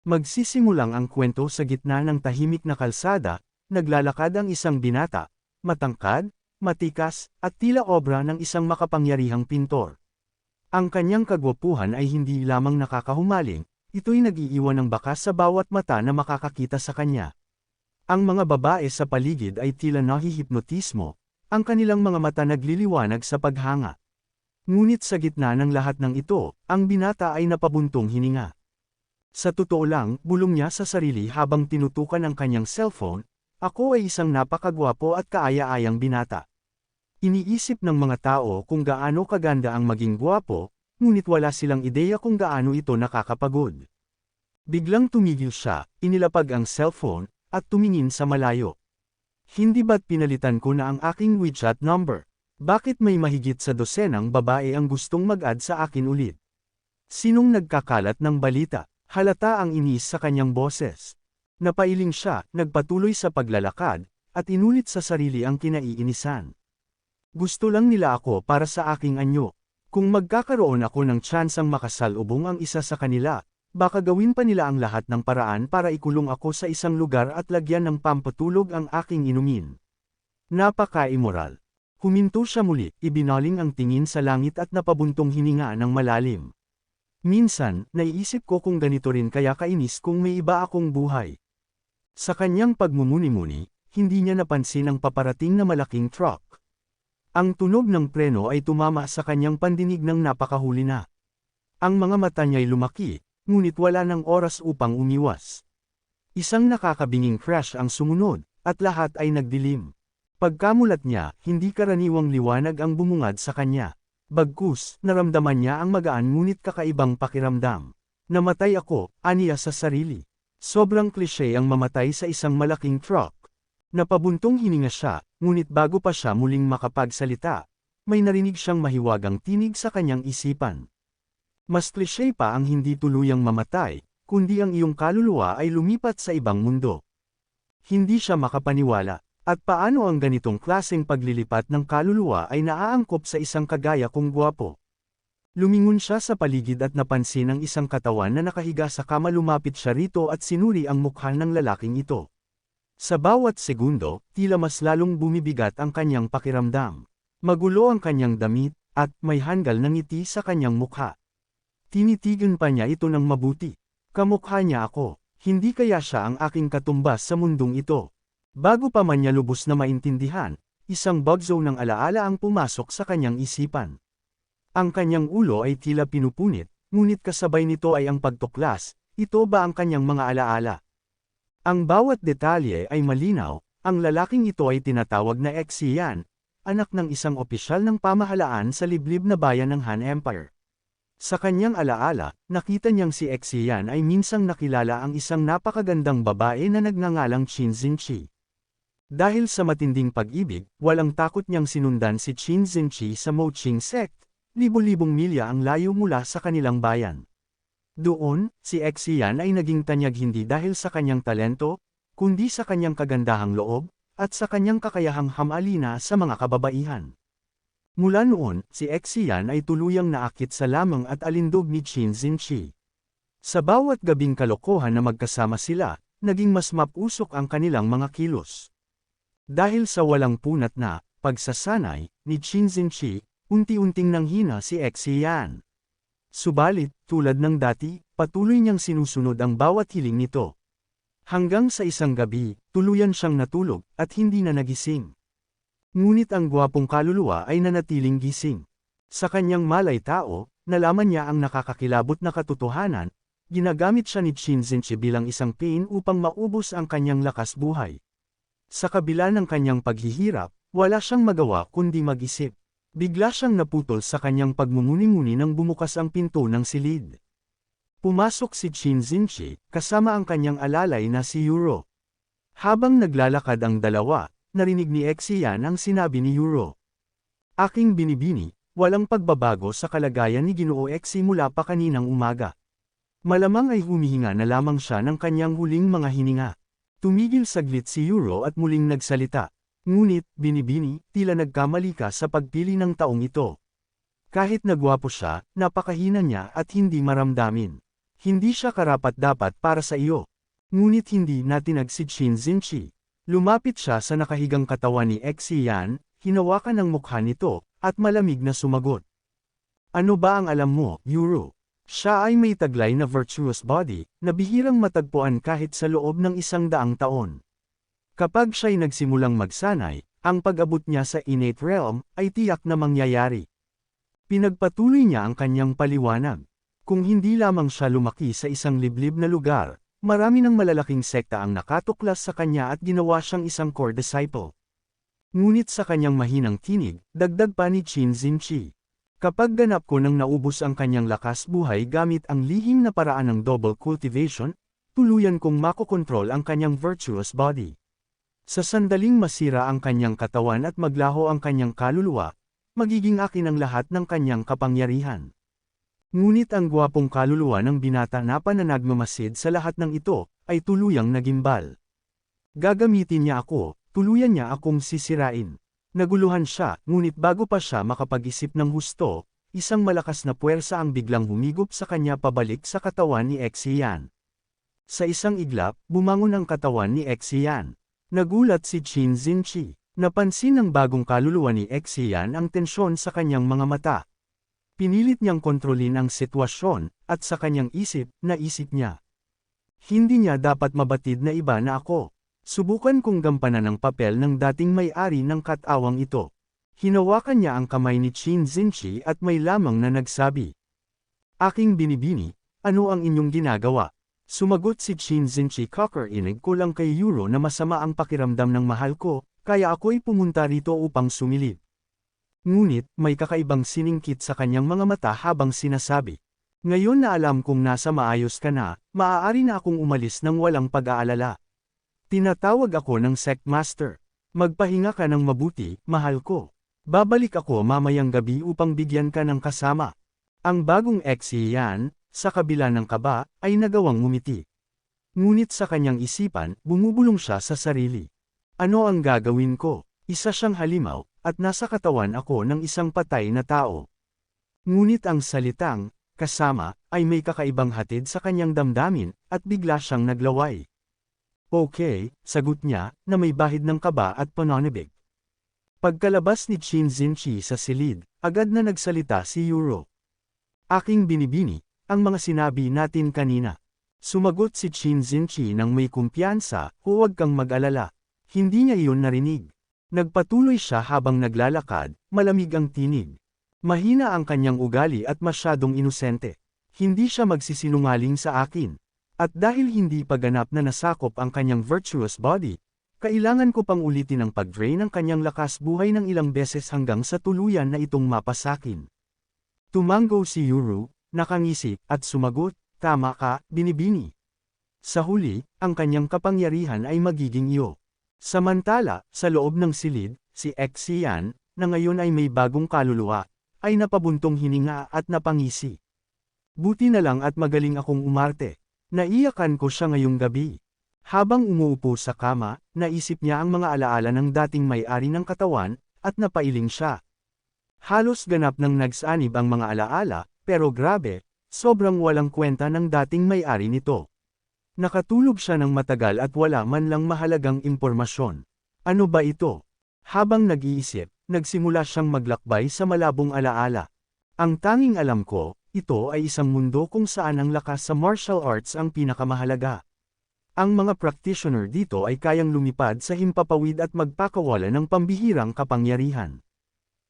Magsisimulang ang kwento sa gitna ng tahimik na kalsada, naglalakad ang isang binata, matangkad, matikas, at tila obra ng isang makapangyarihang pintor. Ang kanyang kagwapuhan ay hindi lamang nakakahumaling, ito'y nag-iiwan ng bakas sa bawat mata na makakakita sa kanya. Ang mga babae sa paligid ay tila nahihipnotismo, ang kanilang mga mata nagliliwanag sa paghanga. Ngunit sa gitna ng lahat ng ito, ang binata ay napabuntong hininga. Sa totoo lang, bulong niya sa sarili habang tinutukan ang kanyang cellphone, ako ay isang napakagwapo at kaaya-ayang binata. Iniisip ng mga tao kung gaano kaganda ang maging gwapo, ngunit wala silang ideya kung gaano ito nakakapagod. Biglang tumigil siya, inilapag ang cellphone, at tumingin sa malayo. Hindi ba't pinalitan ko na ang aking WeChat number? Bakit may mahigit sa dosenang babae ang gustong mag-add sa akin ulit? Sinong nagkakalat ng balita? Halata ang inis sa kanyang boses. Napailing siya, nagpatuloy sa paglalakad, at inulit sa sarili ang kinaiinisan. Gusto lang nila ako para sa aking anyo. Kung magkakaroon ako ng tsansang makasalubong ang isa sa kanila, baka gawin pa nila ang lahat ng paraan para ikulong ako sa isang lugar at lagyan ng pampatulog ang aking inumin. Napaka-immoral. Huminto siya muli, ibinaling ang tingin sa langit at napabuntong hininga ng malalim. Minsan, naiisip ko kung ganito rin kaya kainis kung may iba akong buhay. Sa kanyang pagmumuni-muni, hindi niya napansin ang paparating na malaking truck. Ang tunog ng preno ay tumama sa kanyang pandinig ng napakahuli na. Ang mga mata niya'y lumaki, ngunit wala ng oras upang umiwas. Isang nakakabinging crash ang sumunod, at lahat ay nagdilim. Pagkamulat niya, hindi karaniwang liwanag ang bumungad sa kanya. Bagkus, naramdaman niya ang magaan ngunit kakaibang pakiramdam. Namatay ako, aniya sa sarili. Sobrang klise ang mamatay sa isang malaking truck. Napabuntong hininga siya, ngunit bago pa siya muling makapagsalita, may narinig siyang mahiwagang tinig sa kanyang isipan. Mas klise pa ang hindi tuluyang mamatay, kundi ang iyong kaluluwa ay lumipat sa ibang mundo. Hindi siya makapaniwala. At paano ang ganitong klaseng paglilipat ng kaluluwa ay naaangkop sa isang kagaya kong gwapo? Lumingon siya sa paligid at napansin ang isang katawan na nakahiga sa kama. Lumapit siya rito at sinuri ang mukha ng lalaking ito. Sa bawat segundo, tila mas lalong bumibigat ang kanyang pakiramdam. Magulo ang kanyang damit, at may hanggal na ngiti sa kanyang mukha. Tinitigan pa niya ito ng mabuti. Kamukha niya ako, hindi kaya siya ang aking katumbas sa mundong ito? Bago pa man niya lubos na maintindihan, isang bagzo ng alaala ang pumasok sa kanyang isipan. Ang kanyang ulo ay tila pinupunit, ngunit kasabay nito ay ang pagtuklas, ito ba ang kanyang mga alaala? Ang bawat detalye ay malinaw, ang lalaking ito ay tinatawag na Exian, anak ng isang opisyal ng pamahalaan sa liblib na bayan ng Han Empire. Sa kanyang alaala, nakita niyang si Exian ay minsang nakilala ang isang napakagandang babae na nagngangalang Qin Zinchi. Dahil sa matinding pag-ibig, walang takot niyang sinundan si Qin Zinchi sa Moqing sect, libo-libong milya ang layo mula sa kanilang bayan. Doon, si Exian ay naging tanyag hindi dahil sa kanyang talento, kundi sa kanyang kagandahang loob, at sa kanyang kakayahang hamalina sa mga kababaihan. Mula noon, si Exian ay tuluyang naakit sa lamang at alindog ni Qin Zinchi. Sa bawat gabing kalokohan na magkasama sila, naging mas mapusok ang kanilang mga kilos. Dahil sa walang punat na pagsasanay ni Qin Zinchi, unti-unting nanghina si Exian. Subalit, tulad ng dati, patuloy niyang sinusunod ang bawat hiling nito. Hanggang sa isang gabi, tuluyan siyang natulog, at hindi na nagising. Ngunit ang gwapong kaluluwa ay nanatiling gising. Sa kanyang malay-tao, nalaman niya ang nakakakilabot na katotohanan, ginagamit siya ni Qin Zinchi bilang isang pain upang maubos ang kanyang lakas buhay. Sa kabila ng kanyang paghihirap, wala siyang magawa kundi mag-isip. Bigla siyang naputol sa kanyang pagmumuni-muni nang bumukas ang pinto ng silid. Pumasok si Qin Zinchi, kasama ang kanyang alalay na si Yuro. Habang naglalakad ang dalawa, narinig ni Exian ang sinabi ni Yuro. Aking binibini, walang pagbabago sa kalagayan ni Ginoo Exi mula pa kaninang umaga. Malamang ay humihinga na lamang siya ng kanyang huling mga hininga. Tumigil saglit si Yuro at muling nagsalita. Ngunit, binibini, tila nagkamali ka sa pagpili ng taong ito. Kahit nagwapo siya, napakahina niya at hindi maramdamin. Hindi siya karapat-dapat para sa iyo. Ngunit hindi natinag si Qin Zinchi. Lumapit siya sa nakahigang katawan ni Xian, hinawakan ang mukha nito, at malamig na sumagot. Ano ba ang alam mo, Yuru? Siya ay may taglay na virtuous body, na bihirang matagpuan kahit sa loob ng 100 taon. Kapag siya'y nagsimulang magsanay, ang pag-abot niya sa innate realm, ay tiyak na mangyayari. Pinagpatuloy niya ang kanyang paliwanag. Kung hindi lamang siya lumaki sa isang liblib na lugar, marami ng malalaking sekta ang nakatuklas sa kanya at ginawa siyang isang core disciple. Ngunit sa kanyang mahinang tinig, dagdag pa ni Qin Zinchi. Kapag ganap ko nang naubos ang kanyang lakas buhay gamit ang lihim na paraan ng double cultivation, tuluyan kong makokontrol ang kanyang virtuous body. Sa sandaling masira ang kanyang katawan at maglaho ang kanyang kaluluwa, magiging akin ang lahat ng kanyang kapangyarihan. Ngunit ang gwapong kaluluwa ng binata na pananagmamasid sa lahat ng ito, ay tuluyang nagimbal. Gagamitin niya ako, tuluyan niya akong sisirain. Naguluhan siya, ngunit bago pa siya makapag-isip ng husto, isang malakas na puwersa ang biglang humigop sa kanya pabalik sa katawan ni Xian. Sa isang iglap, bumangon ang katawan ni Xian. Nagulat si Qin Zinchi. Napansin ng bagong kaluluwa ni Xian ang tensyon sa kanyang mga mata. Pinilit niyang kontrolin ang sitwasyon, at sa kanyang isip, naisip niya. Hindi niya dapat mabatid na iba na ako. Subukan kong gampanan ang papel ng dating may-ari ng katawang ito. Hinawakan niya ang kamay ni Qin Zinchi at may lamang na nagsabi. Aking binibini, ano ang inyong ginagawa? Sumagot si Qin Zinchi, kakarinig ko lang kay Yuro na masama ang pakiramdam ng mahal ko, kaya ako'y pumunta rito upang sumilip. Ngunit, may kakaibang siningkit sa kanyang mga mata habang sinasabi. Ngayon na alam kong nasa maayos ka na, maaari na akong umalis ng walang pag-aalala. Tinatawag ako ng sect master. Magpahinga ka ng mabuti, mahal ko. Babalik ako mamayang gabi upang bigyan ka ng kasama. Ang bagong Xian, sa kabila ng kaba, ay nagawang ngumiti. Ngunit sa kanyang isipan, bumubulong siya sa sarili. Ano ang gagawin ko? Isa siyang halimaw, at nasa katawan ako ng isang patay na tao. Ngunit ang salitang, kasama, ay may kakaibang hatid sa kanyang damdamin, at bigla siyang naglaway. Okay, sagot niya, na may bahid ng kaba at pananabig. Pagkalabas ni Qin Zinchi sa silid, agad na nagsalita si Yuro. Aking binibini, ang mga sinabi natin kanina. Sumagot si Qin Zinchi nang may kumpiyansa, huwag kang mag-alala. Hindi niya iyon narinig. Nagpatuloy siya habang naglalakad, malamig ang tinig. Mahina ang kanyang ugali at masyadong inosente. Hindi siya magsisinungaling sa akin. At dahil hindi pa ganap na nasakop ang kanyang virtuous body, kailangan ko pang ulitin ang pag-drain ng kanyang lakas buhay ng ilang beses hanggang sa tuluyan na itong mapasakin. Tumango si Yuru, nakangisi, at sumagot, tama ka, binibini. Sa huli, ang kanyang kapangyarihan ay magiging iyo. Samantala, sa loob ng silid, si Xian, na ngayon ay may bagong kaluluwa, ay napabuntong hininga at napangisi. Buti na lang at magaling akong umarte. Naiyakan ko siya ngayong gabi. Habang umuupo sa kama, naisip niya ang mga alaala ng dating may-ari ng katawan, at napailing siya. Halos ganap nang nagsanib ang mga alaala, pero grabe, sobrang walang kwenta ng dating may-ari nito. Nakatulog siya ng matagal at wala man lang mahalagang impormasyon. Ano ba ito? Habang nag-iisip, nagsimula siyang maglakbay sa malabong alaala. Ang tanging alam ko, ito ay isang mundo kung saan ang lakas sa martial arts ang pinakamahalaga. Ang mga practitioner dito ay kayang lumipad sa himpapawid at magpakawala ng pambihirang kapangyarihan.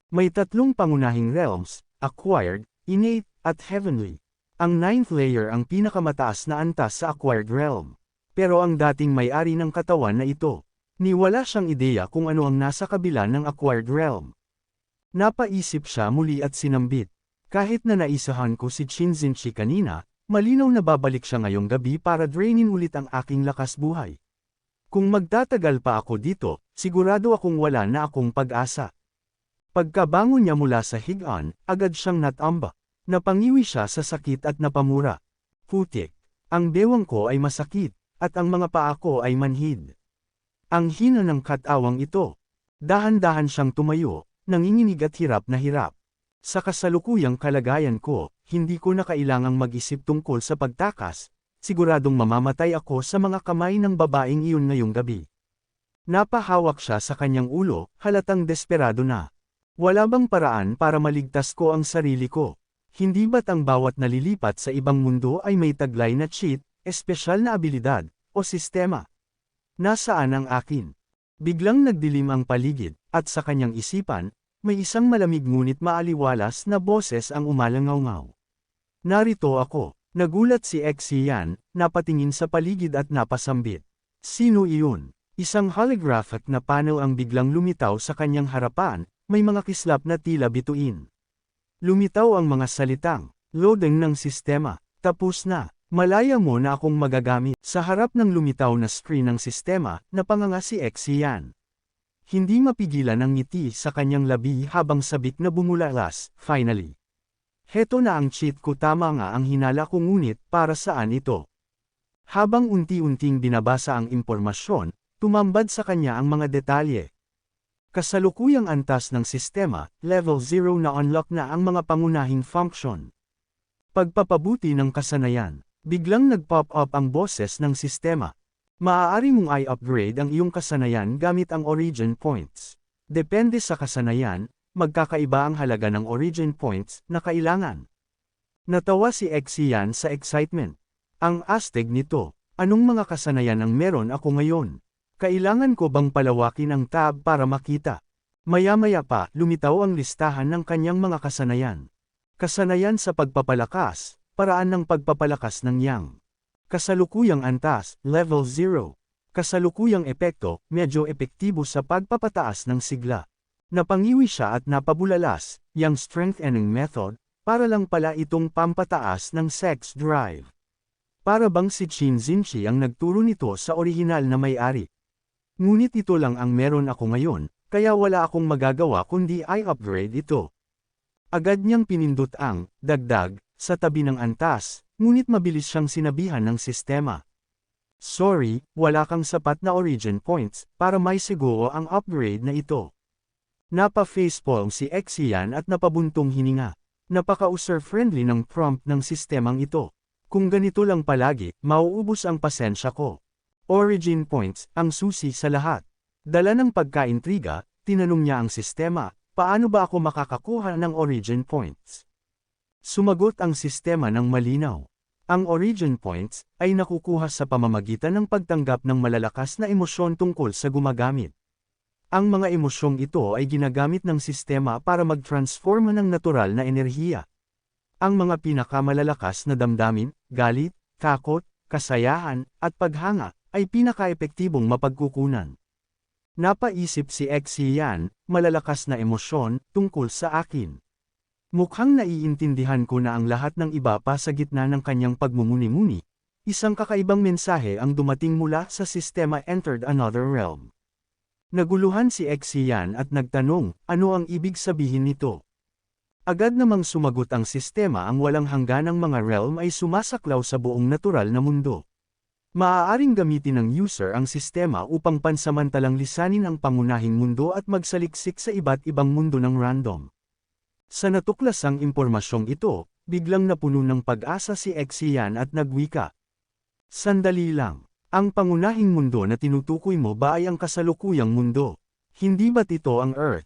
May 3 pangunahing realms, acquired, innate, at heavenly. Ang 9th layer ang pinakamataas na antas sa acquired realm. Pero ang dating may-ari ng katawan na ito, niwala siyang ideya kung ano ang nasa kabila ng acquired realm. Napaisip siya muli at sinambit. Kahit na naisahan ko si Qin Zinchi kanina, malinaw na babalik siya ngayong gabi para drainin ulit ang aking lakas buhay. Kung magtatagal pa ako dito, sigurado akong wala na akong pag-asa. Pagkabangon niya mula sa higaan, agad siyang natamba. Napangiwi siya sa sakit at napamura. Putik. Ang bewang ko ay masakit, at ang mga paa ko ay manhid. Ang hina ng katawang ito. Dahan-dahan siyang tumayo, nanginginig at hirap na hirap. Sa kasalukuyang kalagayan ko, hindi ko na kailangang mag-isip tungkol sa pagtakas, siguradong mamamatay ako sa mga kamay ng babaeng iyon ngayong gabi. Napahawak siya sa kanyang ulo, halatang desperado na. Wala bang paraan para maligtas ko ang sarili ko? Hindi ba't ang bawat nalilipat sa ibang mundo ay may taglay na cheat, espesyal na abilidad, o sistema? Nasaan ang akin? Biglang nagdilim ang paligid, at sa kanyang isipan, may isang malamig ngunit maaliwalas na boses ang umalangaw-ngaw. Narito ako. Nagulat si Xian, napatingin sa paligid at napasambit. Sino iyon? Isang holographic na panel ang biglang lumitaw sa kanyang harapan, may mga kislap na tila bituin. Lumitaw ang mga salitang, loading ng sistema, tapos na, malaya mo na akong magagamit. Sa harap ng lumitaw na screen ng sistema, napanganga si Xian. Hindi mapigilan ang ngiti sa kanyang labi habang sabik na bumulalas, finally. Heto na ang cheat ko, tama nga ang hinala ko, ngunit para saan ito? Habang unti-unting binabasa ang impormasyon, tumambad sa kanya ang mga detalye. Kasalukuyang antas ng sistema, level 0 na unlock na ang mga pangunahing function. Pagpapabuti ng kasanayan. Biglang nag-pop up ang boses ng sistema. Maaari mong i-upgrade ang iyong kasanayan gamit ang origin points. Depende sa kasanayan, magkakaiba ang halaga ng origin points na kailangan. Natawa si Xian sa excitement. Ang astig nito, anong mga kasanayan ang meron ako ngayon? Kailangan ko bang palawakin ang tab para makita? Maya-maya pa, lumitaw ang listahan ng kanyang mga kasanayan. Kasanayan sa pagpapalakas, paraan ng pagpapalakas ng yang. Kasalukuyang antas, level 0. Kasalukuyang epekto, medyo epektibo sa pagpapataas ng sigla. Napangiwi siya at napabulalas, yang strengthening method, para lang pala itong pampataas ng sex drive. Para bang si Qin Zinchi ang nagturo nito sa orihinal na may-ari. Ngunit ito lang ang meron ako ngayon, kaya wala akong magagawa kundi i-upgrade ito. Agad niyang pinindot ang dagdag sa tabi ng antas, ngunit mabilis siyang sinabihan ng sistema. Sorry, wala kang sapat na origin points para may siguro ang upgrade na ito. Napa-facepalm si Xian at napabuntong hininga. Napaka-user-friendly ng prompt ng sistemang ito. Kung ganito lang palagi, mauubos ang pasensya ko. Origin points, ang susi sa lahat. Dala ng pagkaintriga, tinanong niya ang sistema, paano ba ako makakakuha ng origin points? Sumagot ang sistema ng malinaw. Ang origin points ay nakukuha sa pamamagitan ng pagtanggap ng malalakas na emosyon tungkol sa gumagamit. Ang mga emosyong ito ay ginagamit ng sistema para mag-transforma ng natural na enerhiya. Ang mga pinakamalalakas na damdamin, galit, takot, kasayahan, at paghanga, ay pinaka-epektibong mapagkukunan. Napaisip si Xian, malalakas na emosyon, tungkol sa akin. Mukhang naiintindihan ko na ang lahat ng iba pa sa gitna ng kanyang pagmumuni-muni. Isang kakaibang mensahe ang dumating mula sa sistema entered another realm. Naguluhan si Xian at nagtanong, ano ang ibig sabihin nito? Agad namang sumagot ang sistema, ang walang hangganang mga realm ay sumasaklaw sa buong natural na mundo. Maaaring gamitin ng user ang sistema upang pansamantalang lisanin ang pangunahing mundo at magsaliksik sa iba't ibang mundo ng random. Sa natuklasang impormasyong ito, biglang napuno ng pag-asa si Xian at nagwika. Sandali lang, ang pangunahing mundo na tinutukoy mo ba ay ang kasalukuyang mundo? Hindi ba't ito ang Earth?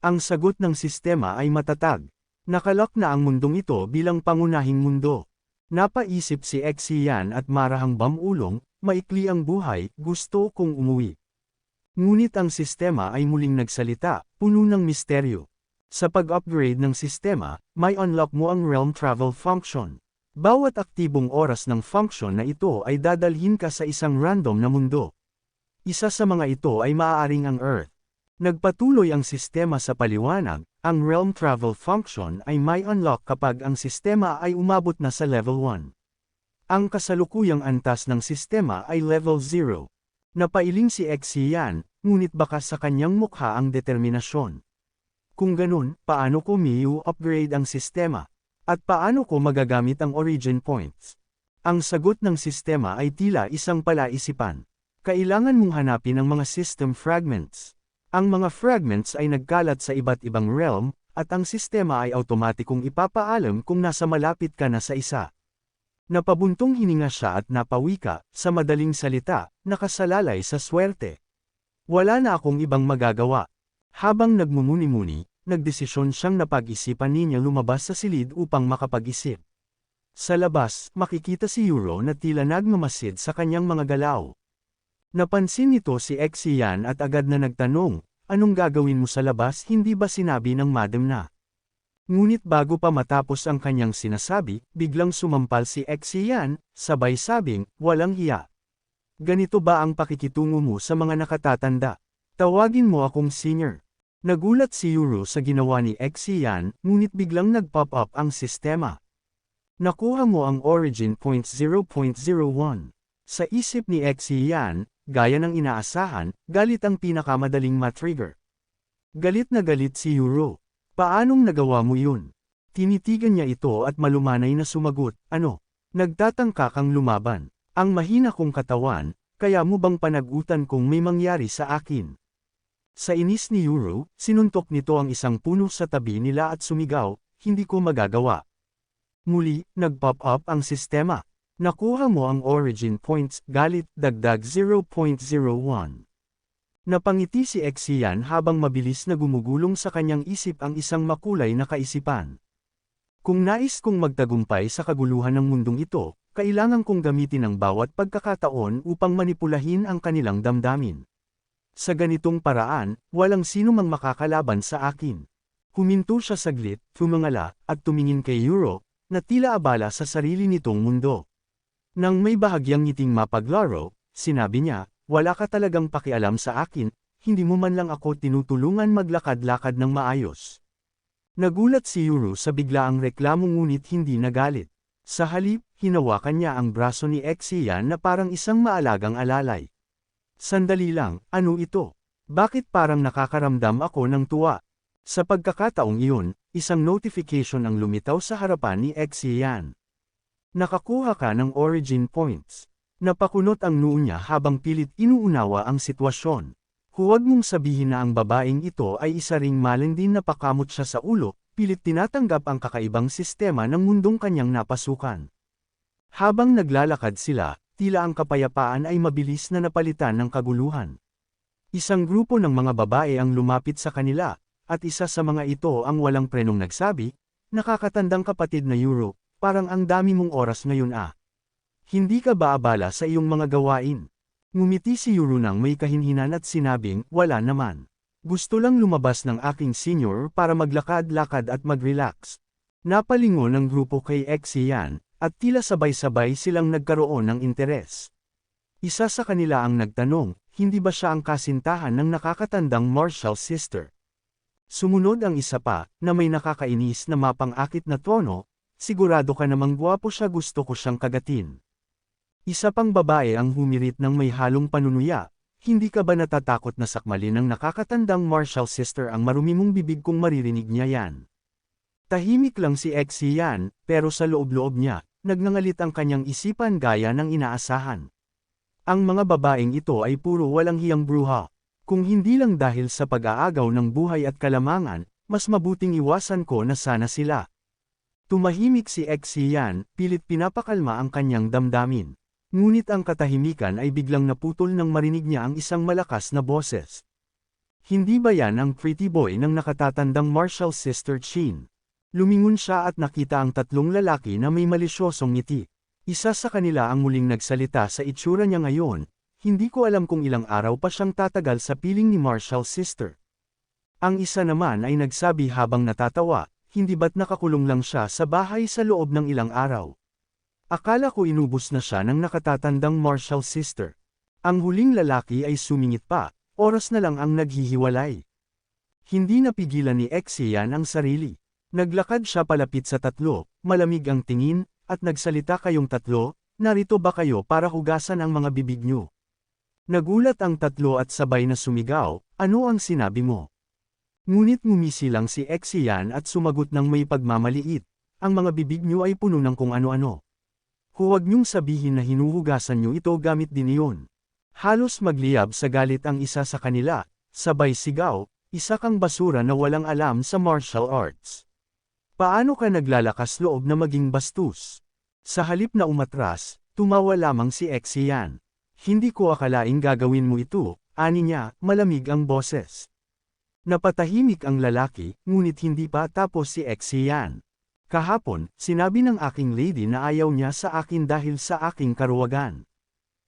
Ang sagot ng sistema ay matatag. Nakalak na ang mundong ito bilang pangunahing mundo. Napaisip si Xian at marahang bamulong, maikli ang buhay, gusto kong umuwi. Ngunit ang sistema ay muling nagsalita, puno ng misteryo. Sa pag-upgrade ng sistema, may unlock mo ang realm travel function. Bawat aktibong oras ng function na ito ay dadalhin ka sa isang random na mundo. Isa sa mga ito ay maaaring ang Earth. Nagpatuloy ang sistema sa paliwanag, ang realm travel function ay may unlock kapag ang sistema ay umabot na sa level 1. Ang kasalukuyang antas ng sistema ay level 0. Napailing si Xian, ngunit baka sa kanyang mukha ang determinasyon. Kung ganun, paano ko upgrade ang sistema? At paano ko magagamit ang origin points? Ang sagot ng sistema ay tila isang palaisipan. Kailangan mong hanapin ang mga system fragments. Ang mga fragments ay nagkalat sa iba't ibang realm, at ang sistema ay automatikong ipapaalam kung nasa malapit ka na sa isa. Napabuntong hininga siya at napawika, sa madaling salita, nakasalalay sa swerte. Wala na akong ibang magagawa. Habang nagmumuni-muni, nagdesisyon siyang napag-isipan niya lumabas sa silid upang makapag-isip. Sa labas, makikita si Euro na tila nagmamasid sa kanyang mga galaw. Napansin nito si Exian at agad na nagtanong, anong gagawin mo sa labas, hindi ba sinabi ng madam na? Ngunit bago pa matapos ang kanyang sinasabi, biglang sumampal si Exian, sabay sabing, walang hiya. Ganito ba ang pakikitungo mo sa mga nakatatanda? Tawagin mo akong senior. Nagulat si Euro sa ginawa ni Exian, ngunit biglang nag-pop up ang sistema. Nakuha mo ang origin point 0.01. Sa isip ni Exian, gaya ng inaasahan, galit ang pinakamadaling matrigger. Galit na galit si Euro. Paanong nagawa mo yun? Tinitigan niya ito at malumanay na sumagot, ano? Nagtatangka kang lumaban. Ang mahina kong katawan, kaya mo bang panagutan kung may mangyari sa akin? Sa inis ni Euro, sinuntok nito ang isang puno sa tabi nila at sumigaw, hindi ko magagawa. Muli, nag-pop up ang sistema. Nakuha mo ang origin points, galit, dagdag 0.01. Napangiti si Exian habang mabilis na gumugulong sa kanyang isip ang isang makulay na kaisipan. Kung nais kong magtagumpay sa kaguluhan ng mundong ito, kailangan kong gamitin ang bawat pagkakataon upang manipulahin ang kanilang damdamin. Sa ganitong paraan, walang sino mang makakalaban sa akin. Huminto siya saglit, tumingala, at tumingin kay Euro, na tila abala sa sarili nitong mundo. Nang may bahagyang ngiting mapaglaro, sinabi niya, wala ka talagang pakialam sa akin, hindi mo man lang ako tinutulungan maglakad-lakad ng maayos. Nagulat si Euro sa biglaang reklamo ngunit hindi nagalit. Sa halip, hinawakan niya ang braso ni Exian na parang isang maalagang alalay. Sandali lang, ano ito? Bakit parang nakakaramdam ako ng tuwa? Sa pagkakataong iyon, isang notification ang lumitaw sa harapan ni Exian. Nakakuha ka ng origin points. Napakunot ang noo niya habang pilit inuunawa ang sitwasyon. Huwag mong sabihin na ang babaeng ito ay isa ring malindin na pakamot siya sa ulo, pilit tinatanggap ang kakaibang sistema ng mundong kanyang napasukan. Habang naglalakad sila, tila ang kapayapaan ay mabilis na napalitan ng kaguluhan. Isang grupo ng mga babae ang lumapit sa kanila, at isa sa mga ito ang walang prenong nagsabi, nakakatandang kapatid na Euro, parang ang dami mong oras ngayon ah. Hindi ka ba abala sa iyong mga gawain? Ngumiti si Euro nang may kahinhinan at sinabing, wala naman. Gusto lang lumabas ng aking senior para maglakad-lakad at mag-relax. Napalingon ng grupo kay Exian, at tila sabay-sabay silang nagkaroon ng interes. Isa sa kanila ang nagtanong, hindi ba siya ang kasintahan ng nakakatandang Marshall sister? Sumunod ang isa pa, na may nakakainis na mapang-akit na tono, sigurado ka namang gwapo siya, gusto ko siyang kagatin. Isa pang babae ang humirit ng may halong panunuya, hindi ka ba natatakot na sakmalin ng nakakatandang Marshall sister ang marumi mong bibig kung maririnig niya yan? Tahimik lang si Exian, pero sa loob-loob niya, nagngangalit ang kanyang isipan gaya ng inaasahan. Ang mga babaeng ito ay puro walang hiyang bruha. Kung hindi lang dahil sa pag-aagaw ng buhay at kalamangan, mas mabuting iwasan ko na sana sila. Tumahimik si Exian, pilit pinapakalma ang kanyang damdamin. Ngunit ang katahimikan ay biglang naputol nang marinig niya ang isang malakas na boses. Hindi ba yan ang pretty boy ng nakatatandang Marshall sister Chin? Lumingon siya at nakita ang tatlong lalaki na may malisyosong ngiti. Isa sa kanila ang muling nagsalita sa itsura niya ngayon, hindi ko alam kung ilang araw pa siyang tatagal sa piling ni Marshall sister. Ang isa naman ay nagsabi habang natatawa, hindi ba't nakakulong lang siya sa bahay sa loob ng ilang araw? Akala ko inubos na siya ng nakatatandang Marshall sister. Ang huling lalaki ay sumingit pa, oras na lang ang naghihiwalay. Hindi napigilan ni Exian ang sarili. Naglakad siya palapit sa tatlo, malamig ang tingin, at nagsalita, kayong tatlo, narito ba kayo para hugasan ang mga bibig niyo? Nagulat ang tatlo at sabay na sumigaw, ano ang sinabi mo? Ngunit ngumisi lang si Exian at sumagot ng may pagmamaliit, ang mga bibig niyo ay puno ng kung ano-ano. Huwag niyong sabihin na hinuhugasan niyo ito gamit din iyon. Halos magliyab sa galit ang isa sa kanila, sabay sigaw, Isa kang basura na walang alam sa martial arts. Paano ka naglalakas loob na maging bastos? Sa halip na umatras, tumawa lamang si Exian. Hindi ko akalaing gagawin mo ito, ani niya, malamig ang boses. Napatahimik ang lalaki, ngunit hindi pa tapos si Exian. Kahapon, sinabi ng aking lady na ayaw niya sa akin dahil sa aking karuwagan.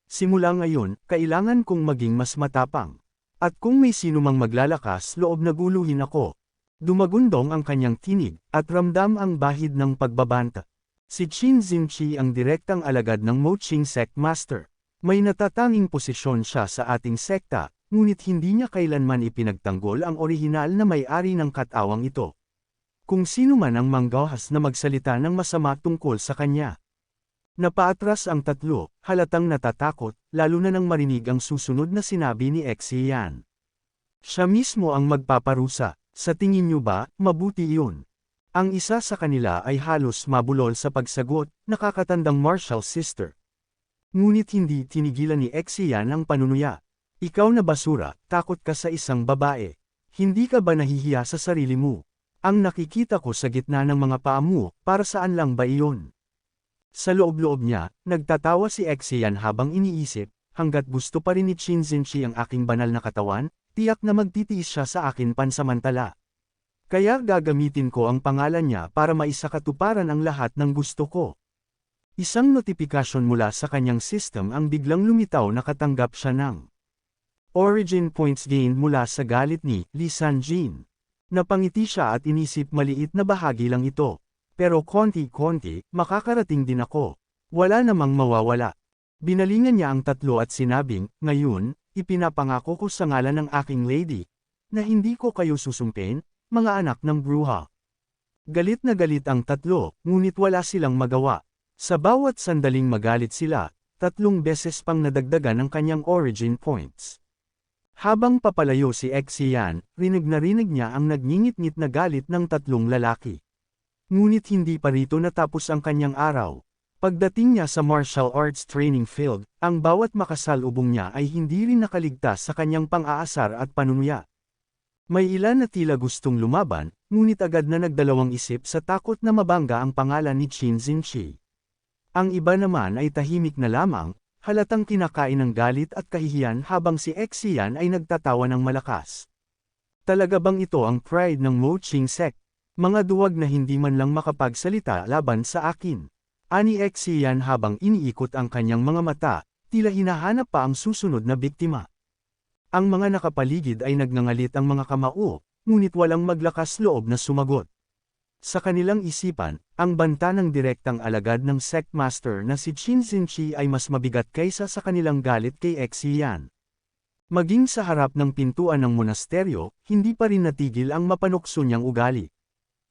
Simula ngayon, kailangan kong maging mas matapang. At kung may sino mang maglalakas loob na guluhin ako. Dumagundong ang kanyang tinig, at ramdam ang bahid ng pagbabanta. Si Qin Xinchi ang direktang alagad ng Moqing Sect Master. May natatanging posisyon siya sa ating sekta, ngunit hindi niya kailanman ipinagtanggol ang orihinal na may-ari ng katawang ito. Kung sino man ang manggahas na magsalita ng masama tungkol sa kanya. Napaatras ang tatlo, halatang natatakot, lalo na nang marinig ang susunod na sinabi ni Exian. Siya mismo ang magpaparusa, sa tingin niyo ba, mabuti iyon? Ang isa sa kanila ay halos mabulol sa pagsagot, nakakatandang martial sister. Ngunit hindi tinigilan ni Exian ang panunuya. Ikaw na basura, takot ka sa isang babae. Hindi ka ba nahihiya sa sarili mo? Ang nakikita ko sa gitna ng mga paa mo, para saan lang ba iyon? Sa loob-loob niya, nagtatawa si Exian habang iniisip, hanggat gusto pa rin ni Qin Xinchi ang aking banal na katawan, tiyak na magtitiis siya sa akin pansamantala. Kaya gagamitin ko ang pangalan niya para maisakatuparan ang lahat ng gusto ko. Isang notifikasyon mula sa kanyang system ang biglang lumitaw na katanggap siya ng origin points gained mula sa galit ni Li Sanjin. Napangiti siya at inisip maliit na bahagi lang ito. Pero konti-konti, makakarating din ako. Wala namang mawawala. Binalingan niya ang tatlo at sinabing, ngayon, ipinapangako ko sa ngalan ng aking lady, na hindi ko kayo susumpin, mga anak ng bruha. Galit na galit ang tatlo, ngunit wala silang magawa. Sa bawat sandaling magalit sila, 3 beses pang nadagdagan ang kanyang origin points. Habang papalayo si Exian, rinig na rinig niya ang nagngingit-ngit na galit ng 3 lalaki. Ngunit hindi pa rito natapos ang kanyang araw. Pagdating niya sa martial arts training field, ang bawat makasalubong niya ay hindi rin nakaligtas sa kanyang pang-aasar at panunuya. May ilan na tila gustong lumaban, ngunit agad na nagdalawang isip sa takot na mabangga ang pangalan ni Qin Xinchi. Ang iba naman ay tahimik na lamang, halatang kinakain ng galit at kahihiyan habang si Exian ay nagtatawa ng malakas. Talaga bang ito ang pride ng Moqing Sect? Mga duwag na hindi man lang makapagsalita laban sa akin. Ani Exian habang iniikot ang kanyang mga mata, tila hinahanap pa ang susunod na biktima. Ang mga nakapaligid ay nagngangalit ang mga kamao, ngunit walang maglakas loob na sumagot. Sa kanilang isipan, ang banta ng direktang alagad ng sect master na si Qin Xinchi ay mas mabigat kaysa sa kanilang galit kay Exian. Maging sa harap ng pintuan ng monasteryo, hindi pa rin natigil ang mapanukso niyang ugali.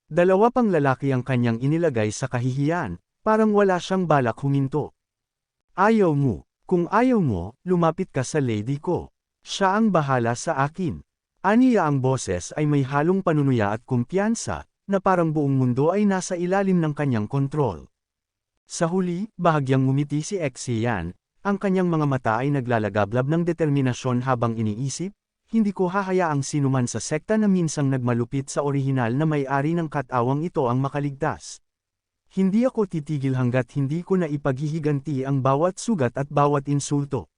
2 pang lalaki ang kanyang inilagay sa kahihiyan, parang wala siyang balak huminto. Ayaw mo, kung ayaw mo, lumapit ka sa lady ko. Siya ang bahala sa akin. Aniya ang boses ay may halong panunuya at kumpiyansa, na parang buong mundo ay nasa ilalim ng kanyang kontrol. Sa huli, bahagyang ngumiti si Exian, ang kanyang mga mata ay naglalagablab ng determinasyon habang iniisip, hindi ko hahayaang sinuman sa sekta na minsang nagmalupit sa orihinal na may-ari ng katawang ito ang makaligtas. Hindi ako titigil hanggat hindi ko na ipaghihiganti ang bawat sugat at bawat insulto.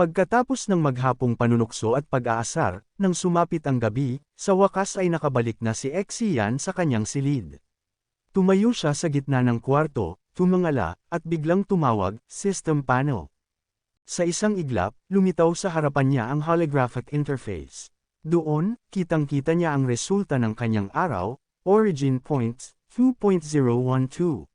Pagkatapos ng maghapong panunukso at pag-aasar, nang sumapit ang gabi, sa wakas ay nakabalik na si Exian sa kanyang silid. Tumayo siya sa gitna ng kwarto, tumangala, at biglang tumawag, "System panel." Sa isang iglap, lumitaw sa harapan niya ang holographic interface. Doon, kitang-kita niya ang resulta ng kanyang araw, origin points, 2.012.